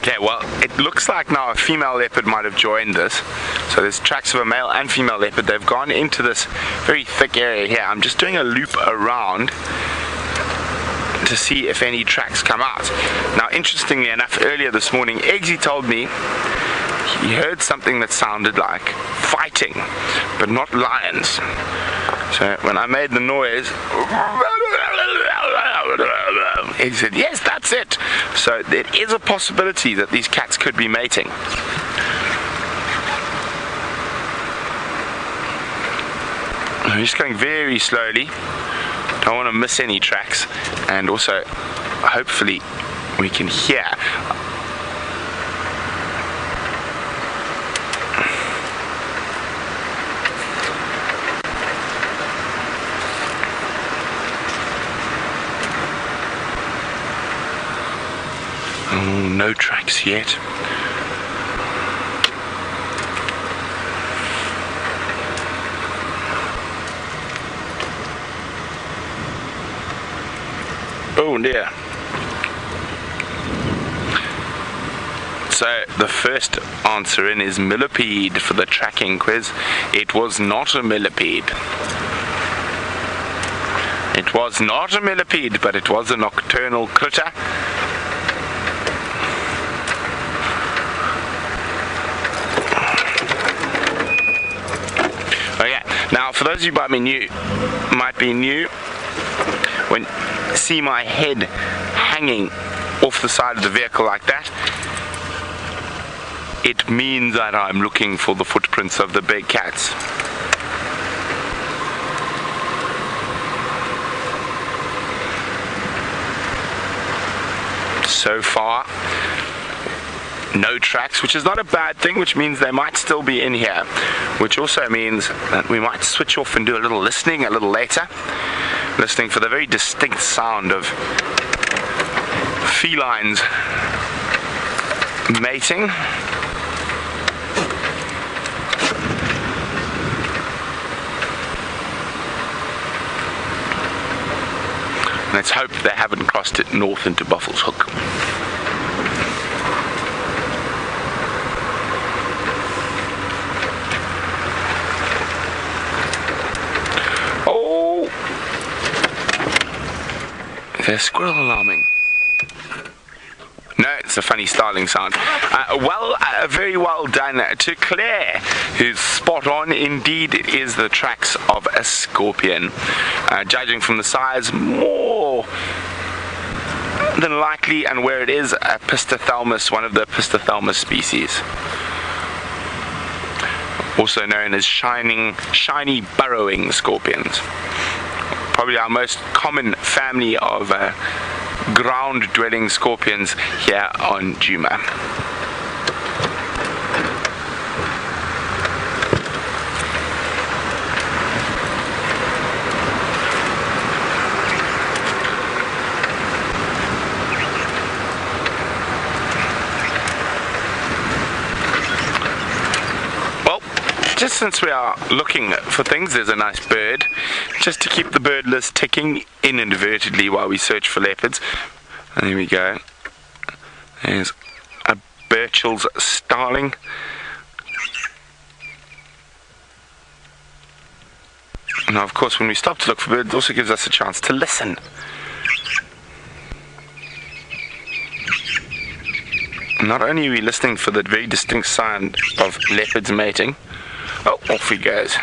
Okay, well, it looks like now a female leopard might have joined us. So there's tracks of a male and female leopard. They've gone into this very thick area here. I'm just doing a loop around to see if any tracks come out. Now, interestingly enough, earlier this morning, Eggsy told me he heard something that sounded like fighting, but not lions. So when I made the noise, he said, yes, that's it. So there is a possibility that these cats could be mating. I'm just going very slowly. Don't want to miss any tracks. And also, hopefully, we can hear. Oh, no tracks yet. Oh dear. So the first answer in is millipede for the tracking quiz. It was not a millipede. It was not a millipede, but it was a nocturnal critter. Okay, now for those of you who might be new, when you see my head hanging off the side of the vehicle like that, it means that I'm looking for the footprints of the big cats. So far, no tracks, which is not a bad thing, which means they might still be in here, which also means that we might switch off and do a little listening a little later, listening for the very distinct sound of felines mating. Let's hope they haven't crossed it north into Buffalo's Hook. a squirrel alarming? No, it's a funny starling sound. Very well done to Claire, who's spot on. Indeed, it is the tracks of a scorpion. Judging from the size, more than likely, and where it is, a Pistothalmus, one of the Pistothalmus species. Also known as shiny burrowing scorpions. Probably our most common family of ground-dwelling scorpions here on Djuma. Just since we are looking for things, there's a nice bird, just to keep the bird list ticking inadvertently while we search for leopards. And there we go. There's a Burchell's starling. Now, of course, when we stop to look for birds, it also gives us a chance to listen. Not only are we listening for the very distinct sound of leopards mating, oh, off he goes.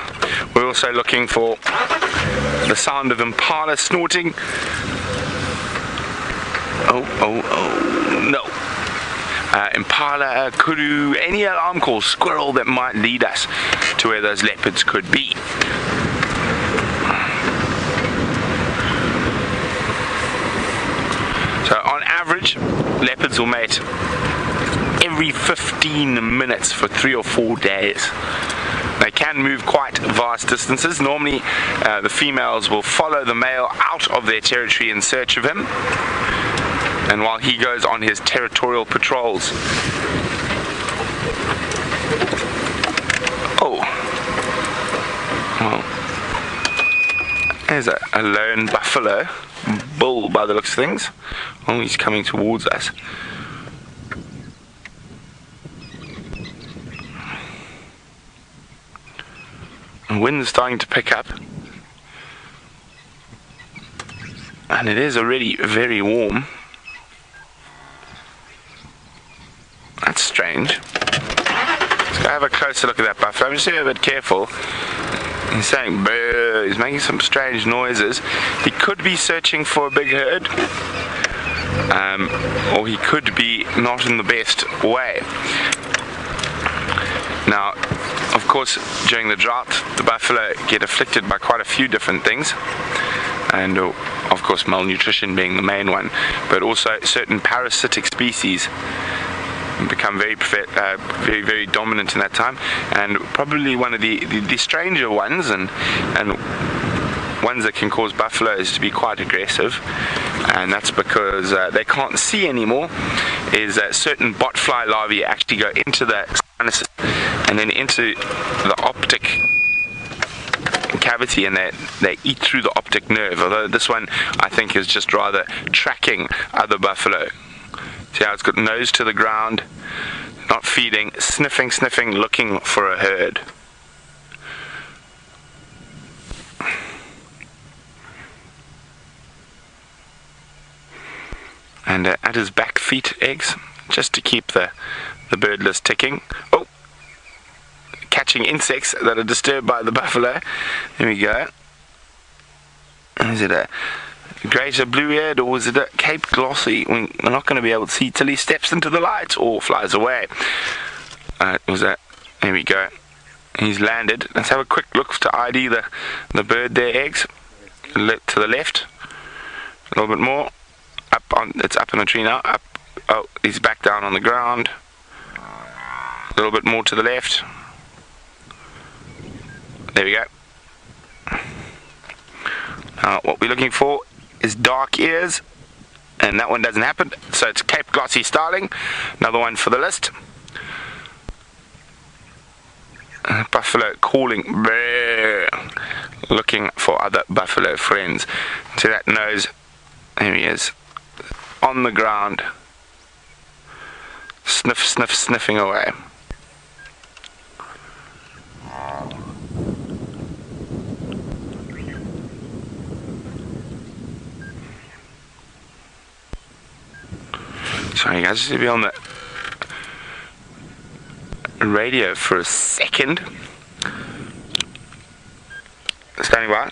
We're also looking for the sound of Impala snorting. Oh, no. Impala, kuru, any alarm call, squirrel that might lead us to where those leopards could be. So on average, leopards will mate every 15 minutes for 3 or 4 days. They can move quite vast distances. Normally, the females will follow the male out of their territory in search of him, and while he goes on his territorial patrols. Oh, well, there's a lone buffalo bull by the looks of things. Oh, he's coming towards us. The wind's starting to pick up, and it is already very warm. That's strange. Let's go have a closer look at that buffalo. I'm just being a bit careful. He's saying boo. He's making some strange noises. He could be searching for a big herd, or he could be not in the best way. Now, of course, during the drought, the buffalo get afflicted by quite a few different things, and of course malnutrition being the main one, but also certain parasitic species become very dominant in that time. And probably one of the stranger ones, and ones that can cause buffaloes to be quite aggressive, and that's because they can't see anymore, is certain botfly larvae actually go into the sinuses and then into the optic cavity, and they eat through the optic nerve, although this one I think is just rather tracking other buffalo. See how it's got nose to the ground, not feeding, sniffing, looking for a herd. And at his back feet eggs, just to keep the bird list ticking. Oh, catching insects that are disturbed by the buffalo. There we go. Is it a greater blue-eared, or is it a Cape glossy? We're not going to be able to see till he steps into the light or flies away. Was that? There we go. He's landed. Let's have a quick look to ID the bird there. Eggs to the left. A little bit more. It's up in the tree now. Up. Oh, he's back down on the ground. A little bit more to the left. There we go. What we're looking for is dark ears, and that one doesn't happen, so it's Cape glossy starling. Another one for the list. Buffalo calling, looking for other buffalo friends. See that nose? There he is, on the ground, sniffing away. Sorry guys, just to be on the radio for a second. Standing by.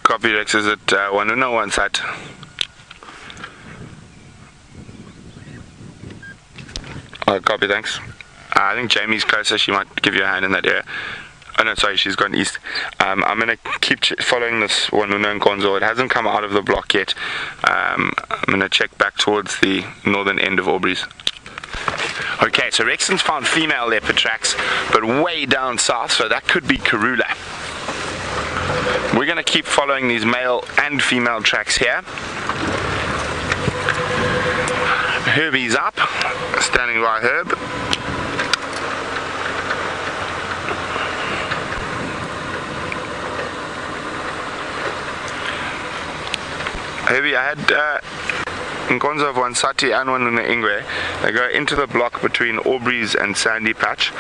Copy, Rex is at 101 site. Copy, thanks. I think Jamie's closer, she might give you a hand in that area. Oh no, sorry, she's gone east. I'm going to keep following this one unknown Konzo. It hasn't come out of the block yet. I'm going to check back towards the northern end of Aubrey's. Okay, so Rexon's found female leopard tracks, but way down south, so that could be Karula. We're going to keep following these male and female tracks here. Herbie's up, standing by Herb. Herbie, I had Nkonzo of Wansati and one in the Ingwe. They go into the block between Aubrey's and Sandy Patch,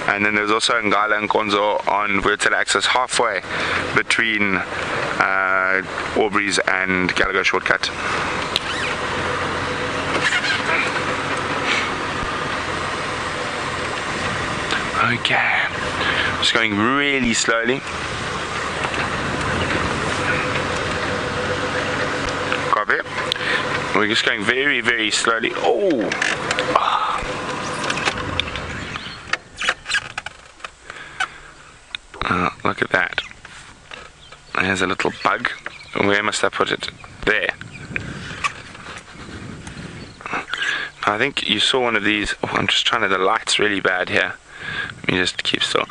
and then there's also Ngala and Nkonzo on vertical axis halfway between Aubrey's and Gallagher Shortcut. Okay, just going really slowly. Copy. We're just going very, very slowly. Oh! Look at that. There's a little bug. Where must I put it? There. I think you saw one of these. Oh, I'm just trying to. The light's really bad here. Let me just keep still.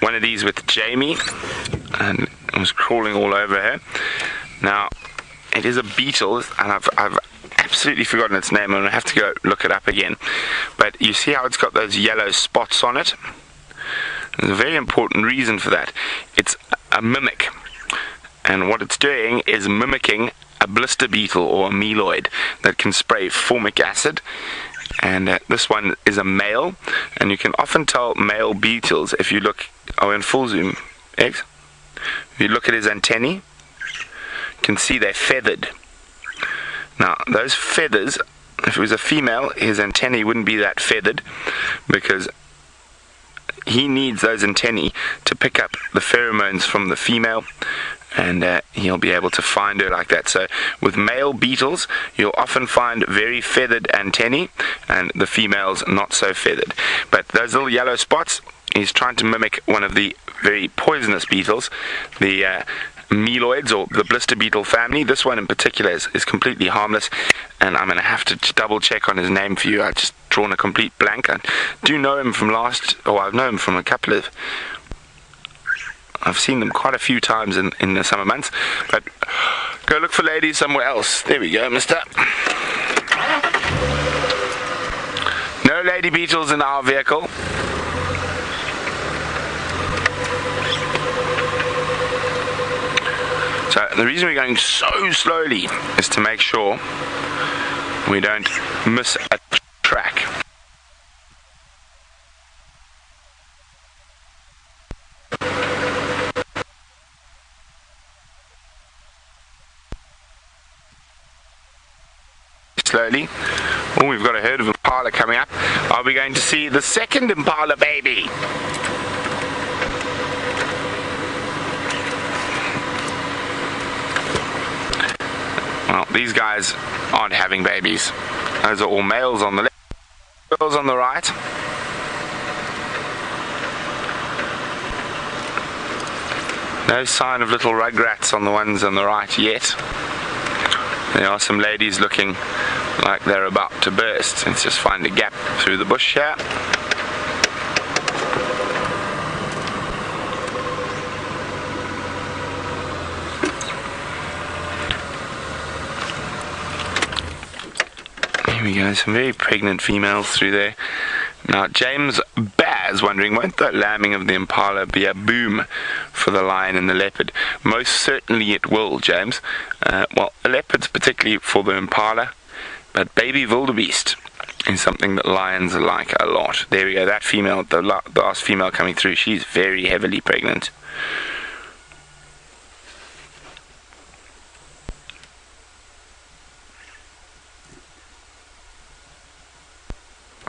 One of these with Jamie, and it was crawling all over her. Now, it is a beetle, and I've absolutely forgotten its name. I'm going to have to go look it up again. But you see how it's got those yellow spots on it? There's a very important reason for that. It's a mimic. And what it's doing is mimicking a blister beetle or a meloid that can spray formic acid. And this one is a male, and you can often tell male beetles if you look. Oh, in full zoom, X. If you look at his antennae, you can see they're feathered. Now, those feathers, if it was a female, his antennae wouldn't be that feathered, because he needs those antennae to pick up the pheromones from the female, and he'll be able to find her like that. So with male beetles, you'll often find very feathered antennae, and the females not so feathered. But those little yellow spots, he's trying to mimic one of the very poisonous beetles, the meloids, or the blister beetle family. This one in particular is completely harmless, and I'm going to have to double check on his name for you. I've just drawn a complete blank. I do know him from I've known him from a couple of, I've seen them quite a few times in the summer months, but go look for ladies somewhere else. There we go, mister. No lady beetles in our vehicle. So the reason we're going so slowly is to make sure we don't miss a track. Slowly. Oh, we've got a herd of Impala coming up. Are we going to see the second Impala baby? Well, these guys aren't having babies. Those are all males on the left, girls on the right. No sign of little rugrats on the ones on the right yet. There are some ladies looking like they're about to burst. Let's just find a gap through the bush here. Here we go, some very pregnant females through there. Now James Baz is wondering, won't the lambing of the Impala be a boom for the lion and the leopard? Most certainly it will, James. Well, leopards particularly for the Impala, but baby wildebeest is something that lions like a lot. There we go, that female, the last female coming through, she's very heavily pregnant.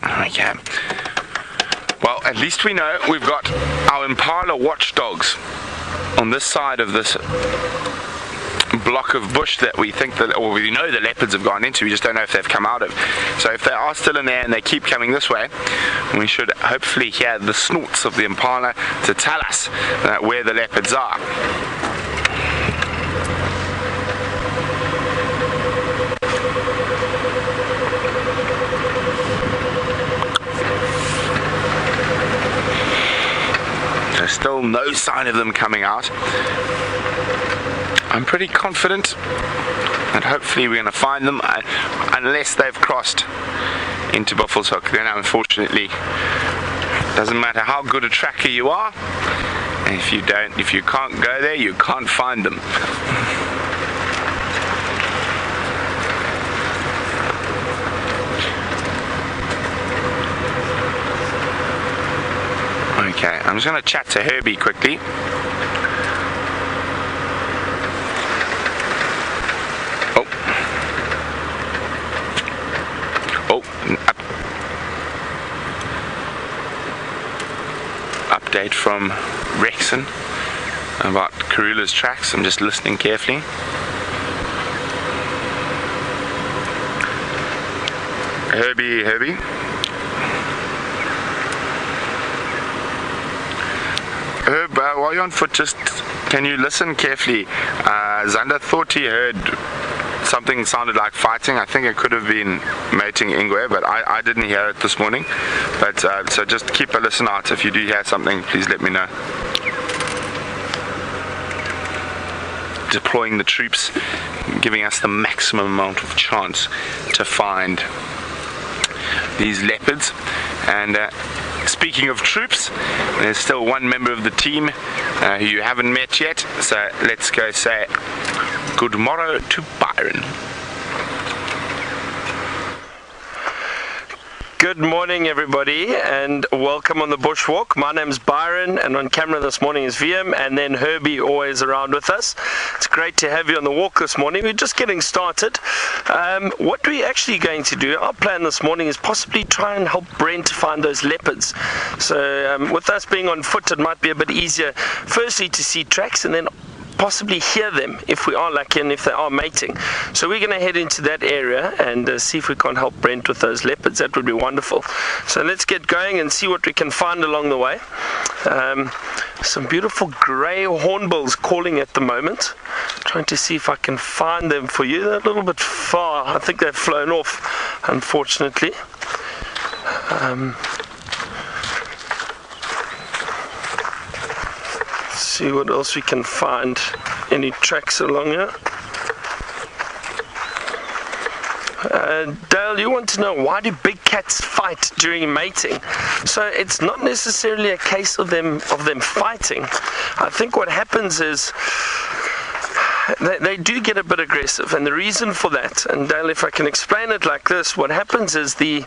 Okay. Well, at least we know we've got our Impala watchdogs on this side of this block of bush that we think that, or we know the leopards have gone into, we just don't know if they've come out of. So if they are still in there and they keep coming this way, we should hopefully hear the snorts of the Impala to tell us where the leopards are. There's still no sign of them coming out. I'm pretty confident that hopefully we're going to find them, unless they've crossed into Buffelshoek. Then unfortunately, doesn't matter how good a tracker you are, if you can't go there, you can't find them. Okay, I'm just going to chat to Herbie quickly. Update from Rexon about Karula's tracks. I'm just listening carefully. Herbie. Herb, while you're on foot, just can you listen carefully? Zander thought he heard something sounded like fighting. I think it could have been mating Ingwe, but I didn't hear it this morning. But so just keep a listen out. If you do hear something, please let me know. Deploying the troops, giving us the maximum amount of chance to find these leopards. And speaking of troops, there's still one member of the team who you haven't met yet, so let's go say good morrow to Byron. Good morning, everybody, and welcome on the bushwalk. My name's Byron, and on camera this morning is VM, and then Herbie always around with us. It's great to have you on the walk this morning. We're just getting started. What we're actually going to do, our plan this morning is possibly try and help Brent find those leopards. So with us being on foot, it might be a bit easier, firstly to see tracks, and then possibly hear them if we are lucky and if they are mating. So we're going to head into that area and see if we can help Brent with those leopards. That would be wonderful. So let's get going and see what we can find along the way. Some beautiful grey hornbills calling at the moment. Trying to see if I can find them for you. They're a little bit far. I think they've flown off, unfortunately. See what else we can find. Any tracks along here? Dale, you want to know, why do big cats fight during mating? So it's not necessarily a case of them fighting. I think what happens is they do get a bit aggressive, and the reason for that, and Dale, if I can explain it like this, what happens is the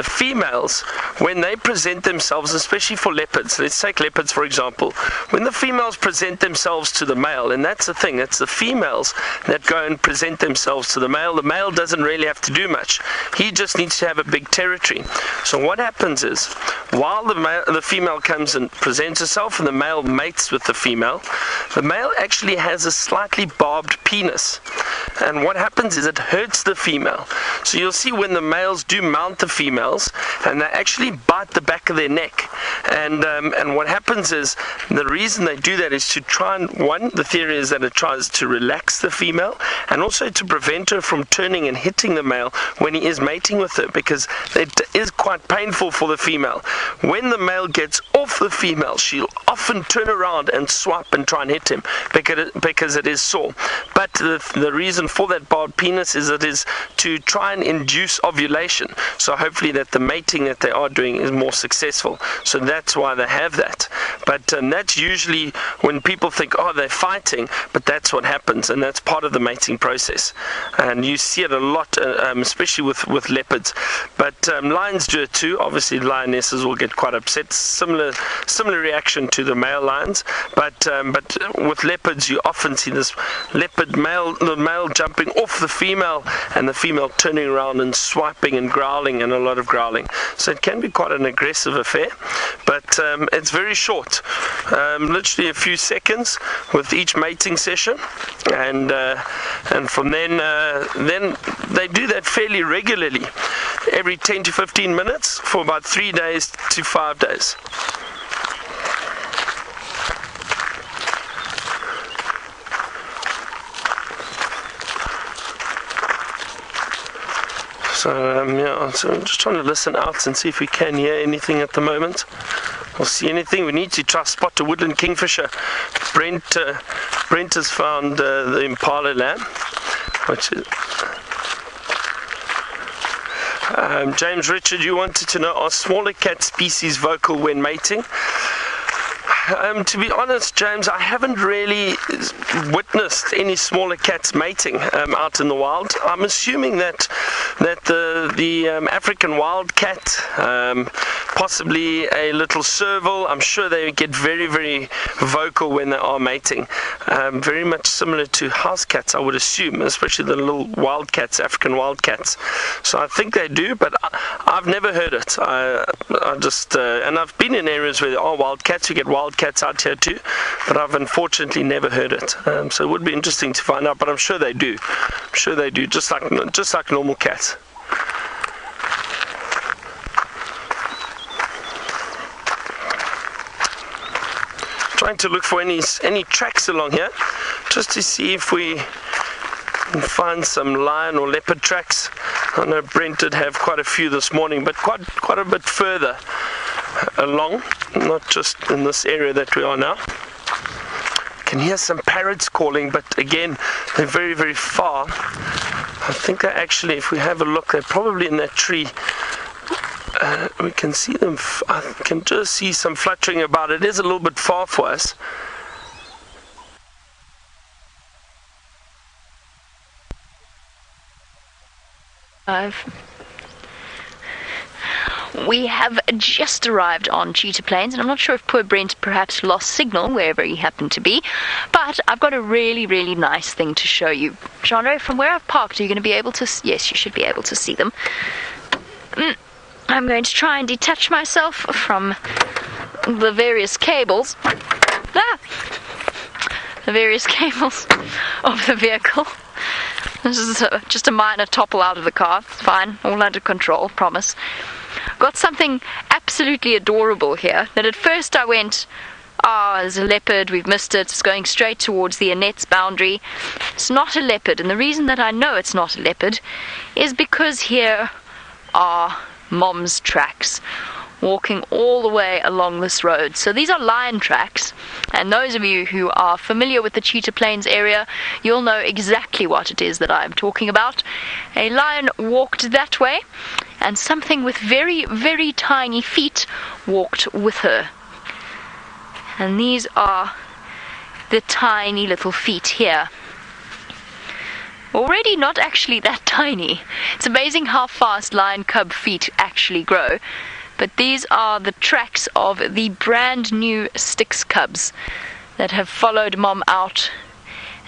females, when they present themselves, especially for leopards, let's take leopards for example, when the females present themselves to the male, and that's the thing, it's the females that go and present themselves to the male doesn't really have to do much, he just needs to have a big territory. So what happens is, while the female comes and presents herself and the male mates with the male actually has a slightly barbed penis, and what happens is it hurts the female. So you'll see when the males do mount the females, and they actually bite the back of their neck, and what happens is, the reason they do that is to try and, one, the theory is that it tries to relax the female, and also to prevent her from turning and hitting the male when he is mating with her, because it is quite painful for the female. When the male gets off the female, she'll often turn around and swipe and try and hit him because it is sore. But the reason for that barbed penis is it is to try and induce ovulation. So hopefully that the mating that they are doing is more successful. So that's why they have that. But that's usually when people think, oh, they're fighting, but that's what happens, and that's part of the mating process. And you see it a lot, especially with leopards. But lions do it too. Obviously, lionesses will get quite upset. Similar reaction to the male lions. But with leopards, you often see this the male jumping off the female, and the female turning around and swiping and growling, and a lot of growling. So it can be quite an aggressive affair, but it's very short, literally a few seconds with each mating session, and from then they do that fairly regularly, every 10 to 15 minutes for about 3 days to 5 days. So I'm just trying to listen out and see if we can hear anything at the moment or see anything. We need to try to spot a woodland kingfisher. Brent has found the Impala lamb, which is James Richard, you wanted to know, are smaller cat species vocal when mating? To be honest, James, I haven't really witnessed any smaller cats mating out in the wild. I'm assuming that the African wildcat, possibly a little serval, I'm sure they get very, very vocal when they are mating. Very much similar to house cats, I would assume, especially the little wildcats, African wildcats. So I think they do, but I've never heard it. I just and I've been in areas where there are wildcats. You get wildcats out here too, but I've unfortunately never heard it. So it would be interesting to find out, but I'm sure they do. I'm sure they do, just like normal cats. Trying to look for any tracks along here, just to see if we can find some lion or leopard tracks. I know Brent did have quite a few this morning, but quite a bit further along, not just in this area that we are now. Can hear some parrots calling, but again, they're very, very far. I think they're actually, if we have a look, they're probably in that tree. We can see them. I can just see some fluttering about. It is a little bit far for us. We have just arrived on Cheetah Plains, and I'm not sure if poor Brent perhaps lost signal wherever he happened to be, but I've got a really, really nice thing to show you. Chandra, from where I've parked, are you going to be able to... Yes, you should be able to see them. I'm going to try and detach myself from the various cables. The various cables of the vehicle. This is just a minor topple out of the car. It's fine, all under control, promise. Got something absolutely adorable here, that at first I went, there's a leopard, we've missed it, it's going straight towards the Annette's boundary. It's not a leopard, and the reason that I know it's not a leopard is because here are Mom's tracks walking all the way along this road. So these are lion tracks, and those of you who are familiar with the Cheetah Plains area, you'll know exactly what it is that I'm talking about. A lion walked that way, and something with very, very tiny feet walked with her. And these are the tiny little feet here. Already not actually that tiny. It's amazing how fast lion cub feet actually grow. But these are the tracks of the brand new Styx cubs that have followed Mom out,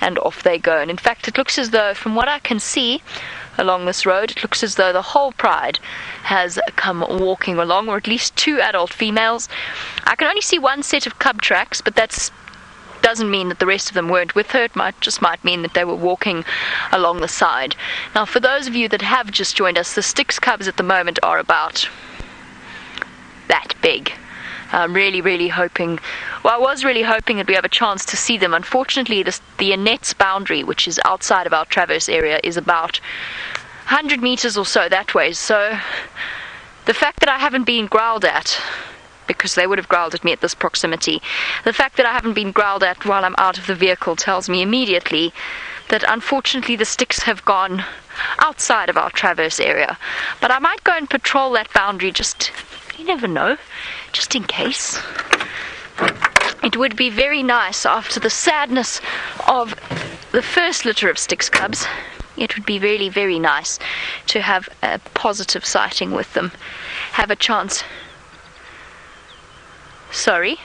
and off they go. And in fact, it looks as though, from what I can see along this road, it looks as though the whole pride has come walking along, or at least 2 adult females. I can only see 1 set of cub tracks, but that doesn't mean that the rest of them weren't with her. It might mean that they were walking along the side. Now, for those of you that have just joined us, the Styx cubs at the moment are about that big. I'm really, really hoping, I was really hoping that we have a chance to see them. Unfortunately, the Annette's boundary, which is outside of our Traverse area, is about 100 meters or so that way. So the fact that I haven't been growled at because they would have growled at me at this proximity. The fact that I haven't been growled at while I'm out of the vehicle tells me immediately that unfortunately the sticks have gone outside of our traverse area. But I might go and patrol that boundary, just, you never know, just in case. It would be very nice after the sadness of the first litter of sticks cubs. It would be really very nice to have a positive sighting with them. Have a chance. Sorry.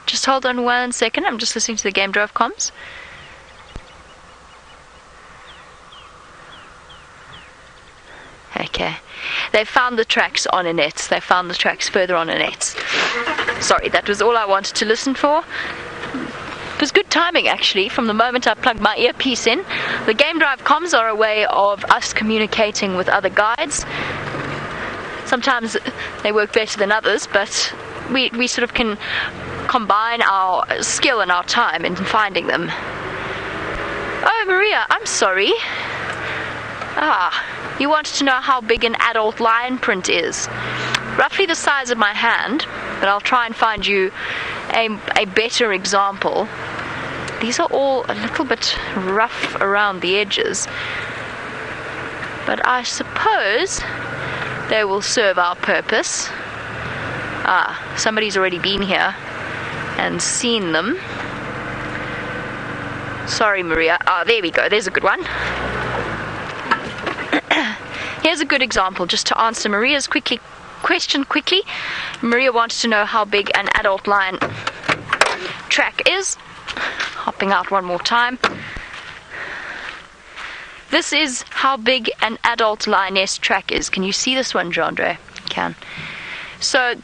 Just hold on 1 second. I'm just listening to the game drive comms. Okay. They found the tracks on a net. They found the tracks further on a net. Sorry, that was all I wanted to listen for. It was good timing, actually, from the moment I plugged my earpiece in. The game drive comms are a way of us communicating with other guides. Sometimes they work better than others, but we sort of can combine our skill and our time in finding them. Oh, Maria, I'm sorry. You wanted to know how big an adult lion print is. Roughly the size of my hand, but I'll try and find you a better example. These are all a little bit rough around the edges, but I suppose they will serve our purpose. Somebody's already been here and seen them. Sorry, Maria. There we go. There's a good one. Here's a good example, just to answer Maria's question quickly. Maria wants to know how big an adult lion track is. Hopping out one more time. This is how big an adult lioness track is. Can you see this one, Jandre? Can. So,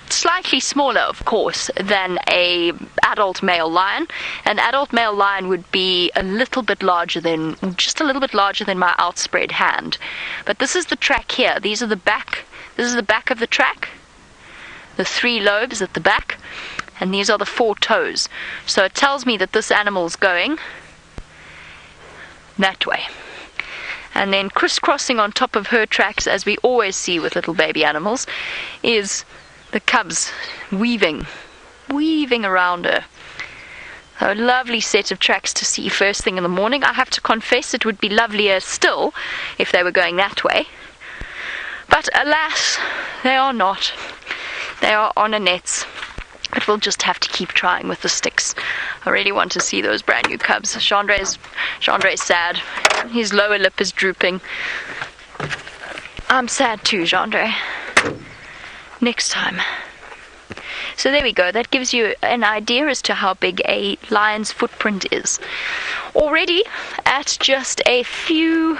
slightly smaller, of course, than a adult male lion. An adult male lion would be a little bit larger than, just a little bit larger than my outspread hand. But this is the track here. These are the back. This is the back of the track. The 3 lobes at the back. And these are the 4 toes. So it tells me that this animal's going that way. And then crisscrossing on top of her tracks, as we always see with little baby animals, is the cubs weaving around her. A lovely set of tracks to see first thing in the morning. I have to confess it would be lovelier still if they were going that way. But alas, they are not. They are on a nets. But we'll just have to keep trying with the sticks. I really want to see those brand new cubs. Chandre's sad. His lower lip is drooping. I'm sad too, Chandre. Next time. So there we go. That gives you an idea as to how big a lion's footprint is. Already at just a few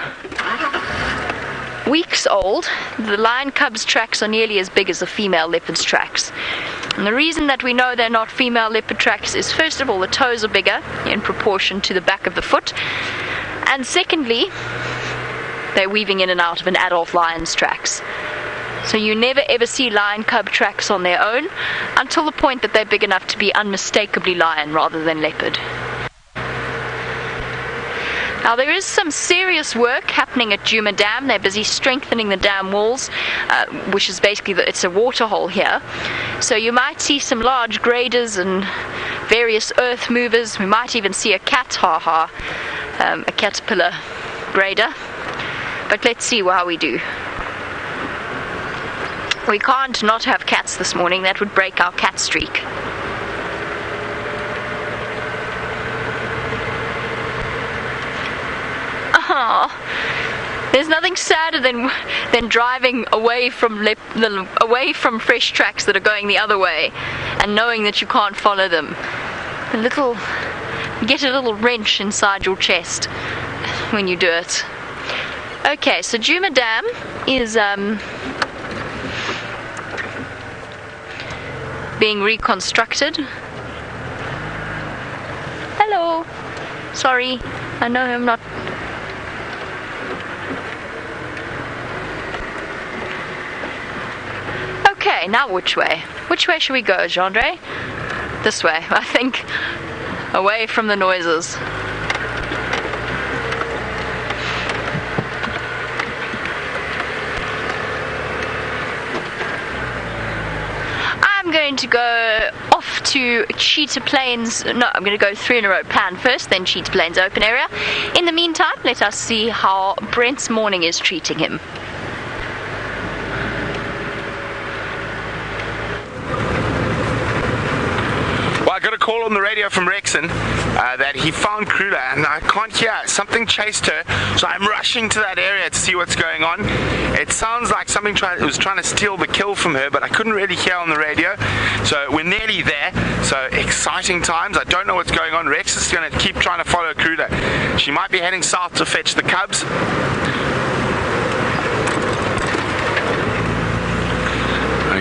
weeks old, the lion cub's tracks are nearly as big as the female leopard's tracks. And the reason that we know they're not female leopard tracks is, first of all, the toes are bigger in proportion to the back of the foot. And secondly, they're weaving in and out of an adult lion's tracks. So you never ever see lion cub tracks on their own until the point that they're big enough to be unmistakably lion rather than leopard. Now there is some serious work happening at Djuma Dam. They're busy strengthening the dam walls, which is basically it's a water hole here. So you might see some large graders and various earth movers. We might even see a cat, a caterpillar grader. But let's see how we do. We can't not have cats this morning. That would break our cat streak. There's nothing sadder than driving away from fresh tracks that are going the other way and knowing that you can't follow them. You get a little wrench inside your chest when you do it. Okay, so Djuma Dam is being reconstructed. Hello. Sorry, I know I'm not. Okay, now which way? Which way should we go, Jandre? This way, I think. Away from the noises. going to go off to Cheetah Plains. No, I'm going to go 3 in a row plan first, then Cheetah Plains open area. In the meantime, let us see how Brent's morning is treating him. I got a call on the radio from Rexon that he found Krula and I can't hear. Something chased her, so I'm rushing to that area to see what's going on. It sounds like something was trying to steal the kill from her, but I couldn't really hear on the radio. So we're nearly there. So exciting times. I don't know what's going on. Rex is going to keep trying to follow Krula. She might be heading south to fetch the cubs.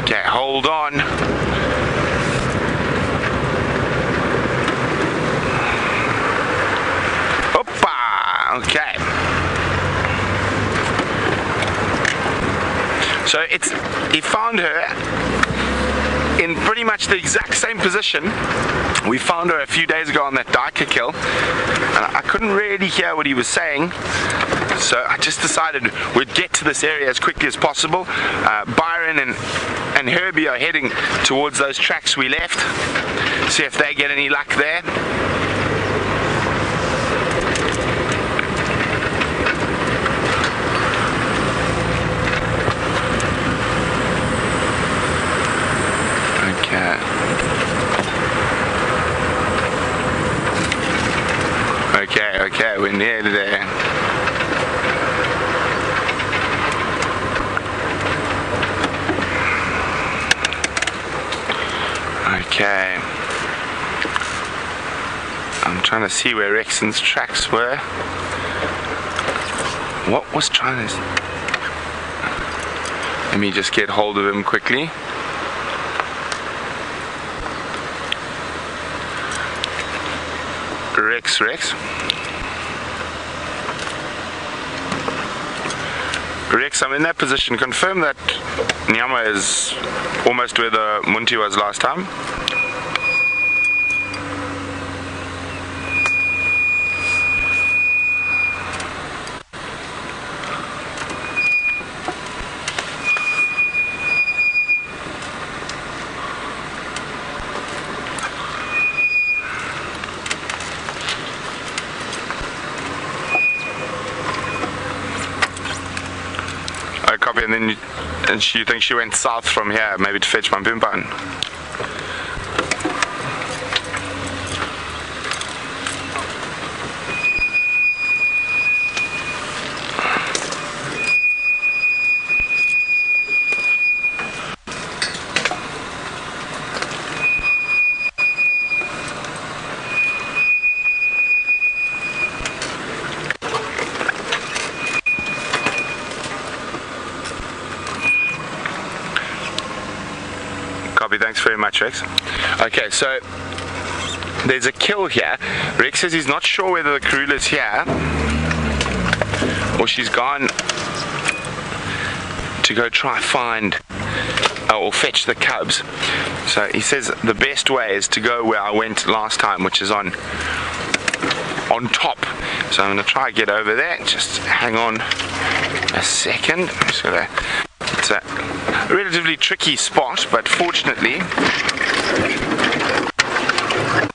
Okay, hold on. Okay. So he found her in pretty much the exact same position. We found her a few days ago on that Diker kill, and I couldn't really hear what he was saying. So I just decided we'd get to this area as quickly as possible. Byron and Herbie are heading towards those tracks we left. See if they get any luck there. Okay, we're nearly there. Okay. I'm trying to see where Rexon's tracks were. What was trying to... Let me just get hold of him quickly. Rex, I'm in that position. Confirm that Djuma is almost where the Munti was last time. Copy, and then you think she went south from here, maybe to fetch my Bimpan. Thanks very much, Rex. Okay, so there's a kill here. Rex says he's not sure whether the Karula's here or she's gone to go try find or fetch the cubs. So he says the best way is to go where I went last time, which is on top. So I'm going to try to get over there. Just hang on a second. I'm just going to... It's a relatively tricky spot, but fortunately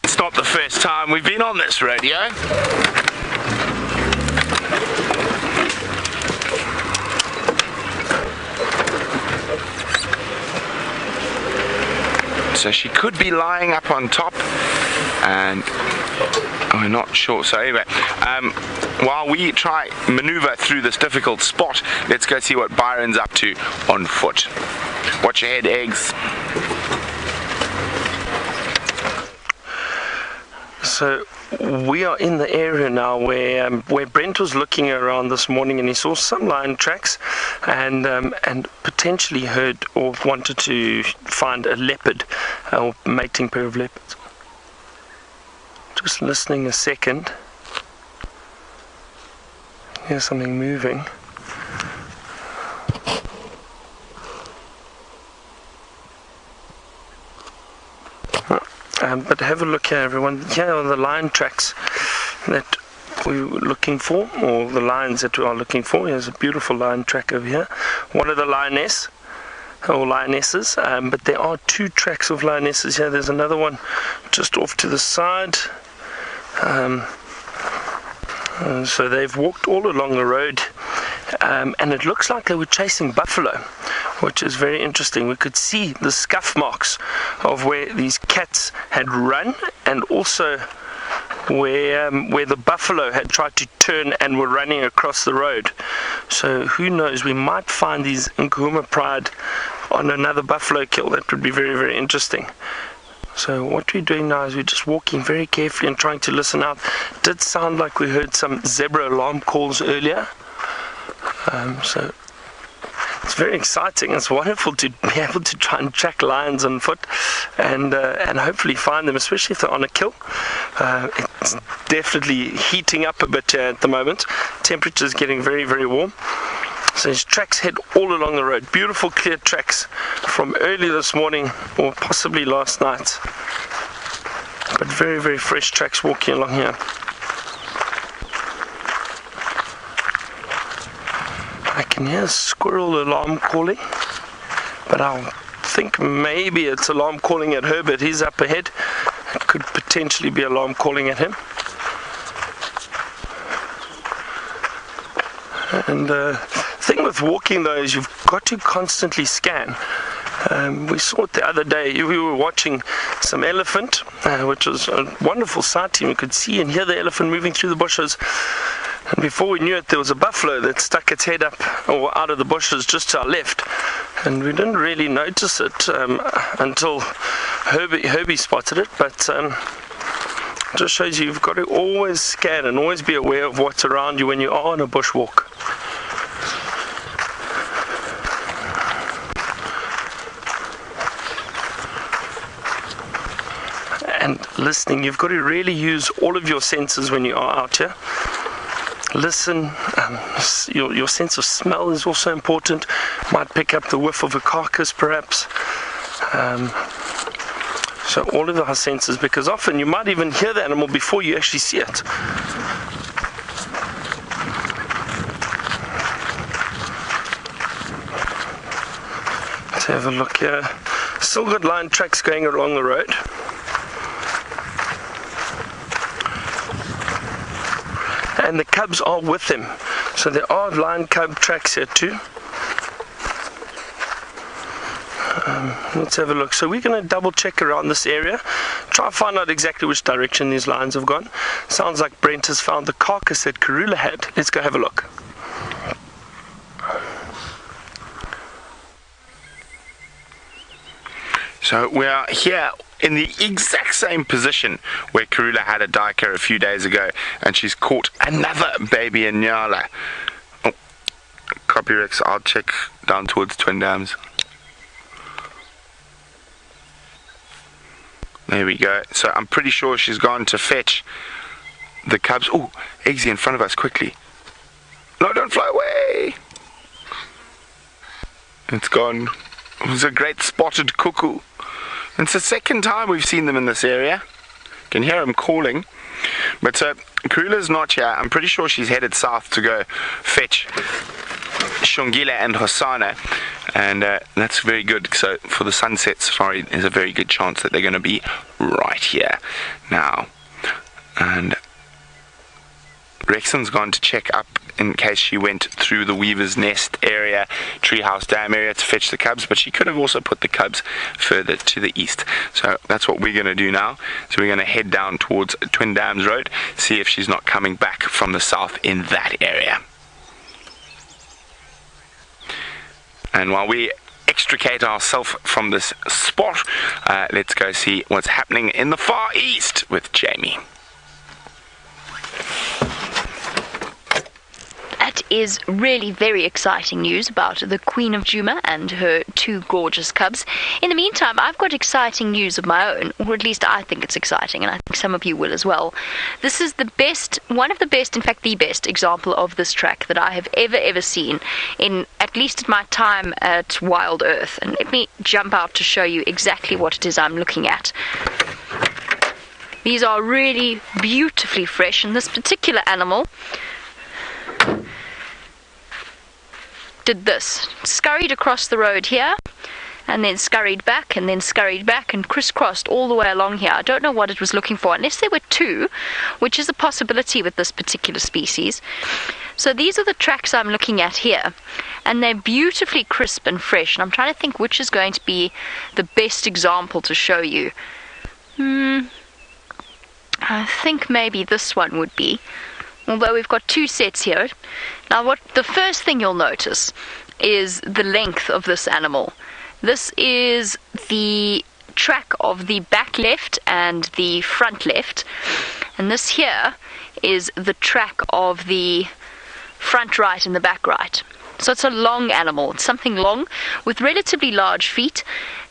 it's not the first time we've been on this rodeo. So she could be lying up on top, and we're not sure. So anyway, while we try maneuver through this difficult spot, let's go see what Byron's up to on foot. Watch your head, eggs. So we are in the area now where Brent was looking around this morning, and he saw some lion tracks, and potentially heard or wanted to find a leopard, or mating pair of leopards. Just listening a second. Here's something moving. But have a look here, everyone. Here are the lion tracks that we were looking for, or the lions that we are looking for. Here's a beautiful lion track over here. One of the lioness or lionesses, but there are 2 tracks of lionesses here. There's another one just off to the side. So they've walked all along the road, and it looks like they were chasing buffalo, which is very interesting. We could see the scuff marks of where these cats had run, and also where the buffalo had tried to turn and were running across the road. So who knows, we might find these Nkuhuma pride on another buffalo kill. That would be very, very interesting. So what we're doing now is we're just walking very carefully and trying to listen out. It did sound like we heard some zebra alarm calls earlier. So it's very exciting. It's wonderful to be able to try and track lions on foot and hopefully find them, especially if they're on a kill. It's definitely heating up a bit at the moment. Temperature's getting very, very warm. So his tracks head all along the road. Beautiful clear tracks from early this morning or possibly last night. But very, very fresh tracks walking along here. I can hear a squirrel alarm calling, but I think maybe it's alarm calling at Herbert. He's up ahead. It could potentially be alarm calling at him. And the thing with walking though is you've got to constantly scan. We saw it the other day. We were watching some elephant, which was a wonderful sighting. We could see and hear the elephant moving through the bushes. And before we knew it, there was a buffalo that stuck its head up or out of the bushes just to our left. And we didn't really notice it until Herbie spotted it. But it just shows you've got to always scan and always be aware of what's around you when you are on a bushwalk. And listening, you've got to really use all of your senses when you are out here. Listen, your sense of smell is also important. Might pick up the whiff of a carcass perhaps. So all of our senses, because often you might even hear the animal before you actually see it. Let's have a look here. Still got lion tracks going along the road. And the cubs are with them. So there are lion cub tracks here too. Let's have a look. So we're going to double check around this area, try to find out exactly which direction these lions have gone. Sounds like Brent has found the carcass that Karula had. Let's go have a look. So we are here in the exact same position where Karula had a duiker a few days ago, and she's caught another baby Inyala. Oh, copy Rex, I'll check down towards Twin Dams. There we go. So I'm pretty sure she's gone to fetch the cubs. Oh, Eggsy in front of us, quickly. No, don't fly away. It's gone. It was a great spotted cuckoo. It's the second time we've seen them in this area. You can hear them calling. But Karula's not here. I'm pretty sure she's headed south to go fetch Shongile and Hosana. And that's very good. So for the sunset safari, there's a very good chance that they're going to be right here now. And Rexon's gone to check up in case she went through the Weaver's Nest area, Treehouse Dam area to fetch the cubs, but she could have also put the cubs further to the east. So that's what we're going to do now. So we're going to head down towards Twin Dams Road, see if she's not coming back from the south in that area. And while we extricate ourselves from this spot, let's go see what's happening in the far east with Jamie. That is really very exciting news about the Queen of Djuma and her 2 gorgeous cubs. In the meantime, I've got exciting news of my own, or at least I think it's exciting, and I think some of you will as well. This is the best, one of the best, in fact the best example of this track that I have ever seen, in at least at my time at Wild Earth. And let me jump out to show you exactly what it is I'm looking at. These are really beautifully fresh, and this particular animal did this. Scurried across the road here, and then scurried back and crisscrossed all the way along here. I don't know what it was looking for, unless there were two, which is a possibility with this particular species. So these are the tracks I'm looking at here, and they're beautifully crisp and fresh, and I'm trying to think which is going to be the best example to show you. I think maybe this one would be, although we've got two sets here. Now the first thing you'll notice is the length of this animal. This is the track of the back left and the front left, and this here is the track of the front right and the back right. So it's a long animal. It's something long with relatively large feet,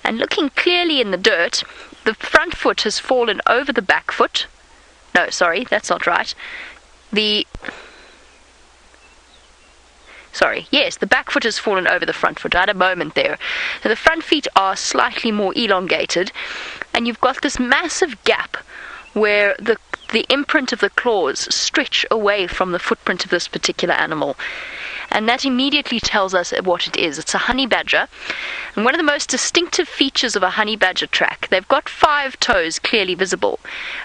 and looking clearly in the dirt, the front foot has fallen over the back foot. No, sorry, that's not right. The back foot has fallen over the front foot. I had a moment there. So the front feet are slightly more elongated, and you've got this massive gap where the imprint of the claws stretch away from the footprint of this particular animal. And that immediately tells us what it is. It's a honey badger. And one of the most distinctive features of a honey badger track, they've got 5 toes clearly visible,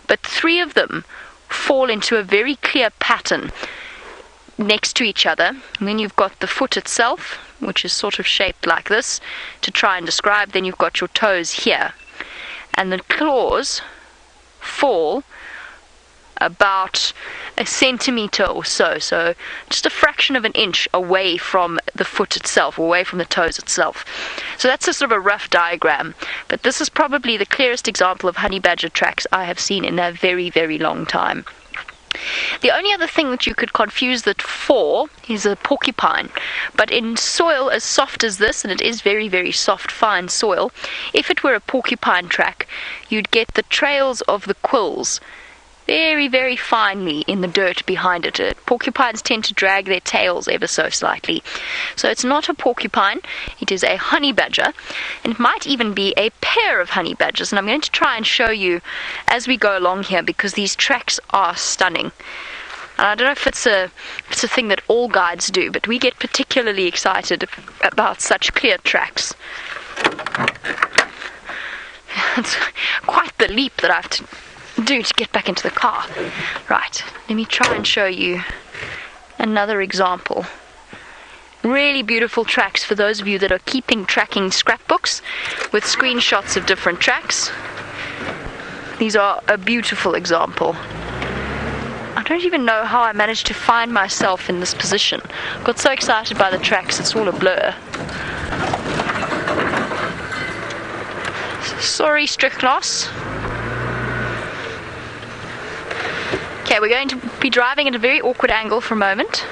but 3 of them fall into a very clear pattern next to each other. And then you've got the foot itself, which is sort of shaped like this to try and describe. Then you've got your toes here, and the claws fall about a centimeter or so just a fraction of an inch away from the foot itself, away from the toes itself. So that's a sort of a rough diagram, but this is probably the clearest example of honey badger tracks I have seen in a very, very long time. The only other thing that you could confuse that for is a porcupine, but in soil as soft as this, and it is very, very soft, fine soil, if it were a porcupine track, you'd get the trails of the quills very, very finely in the dirt behind it. Porcupines tend to drag their tails ever so slightly. So it's not a porcupine, it is a honey badger, and it might even be a pair of honey badgers. And I'm going to try and show you as we go along here, because these tracks are stunning. And I don't know if it's a thing that all guides do, but we get particularly excited about such clear tracks. It's quite the leap that I have to do to get back into the car. Right, let me try and show you another example. Really beautiful tracks for those of you that are keeping tracking scrapbooks with screenshots of different tracks. These are a beautiful example. I don't even know how I managed to find myself in this position. I got so excited by the tracks, it's all a blur. Sorry, Strickloss. Okay, we're going to be driving at a very awkward angle for a moment.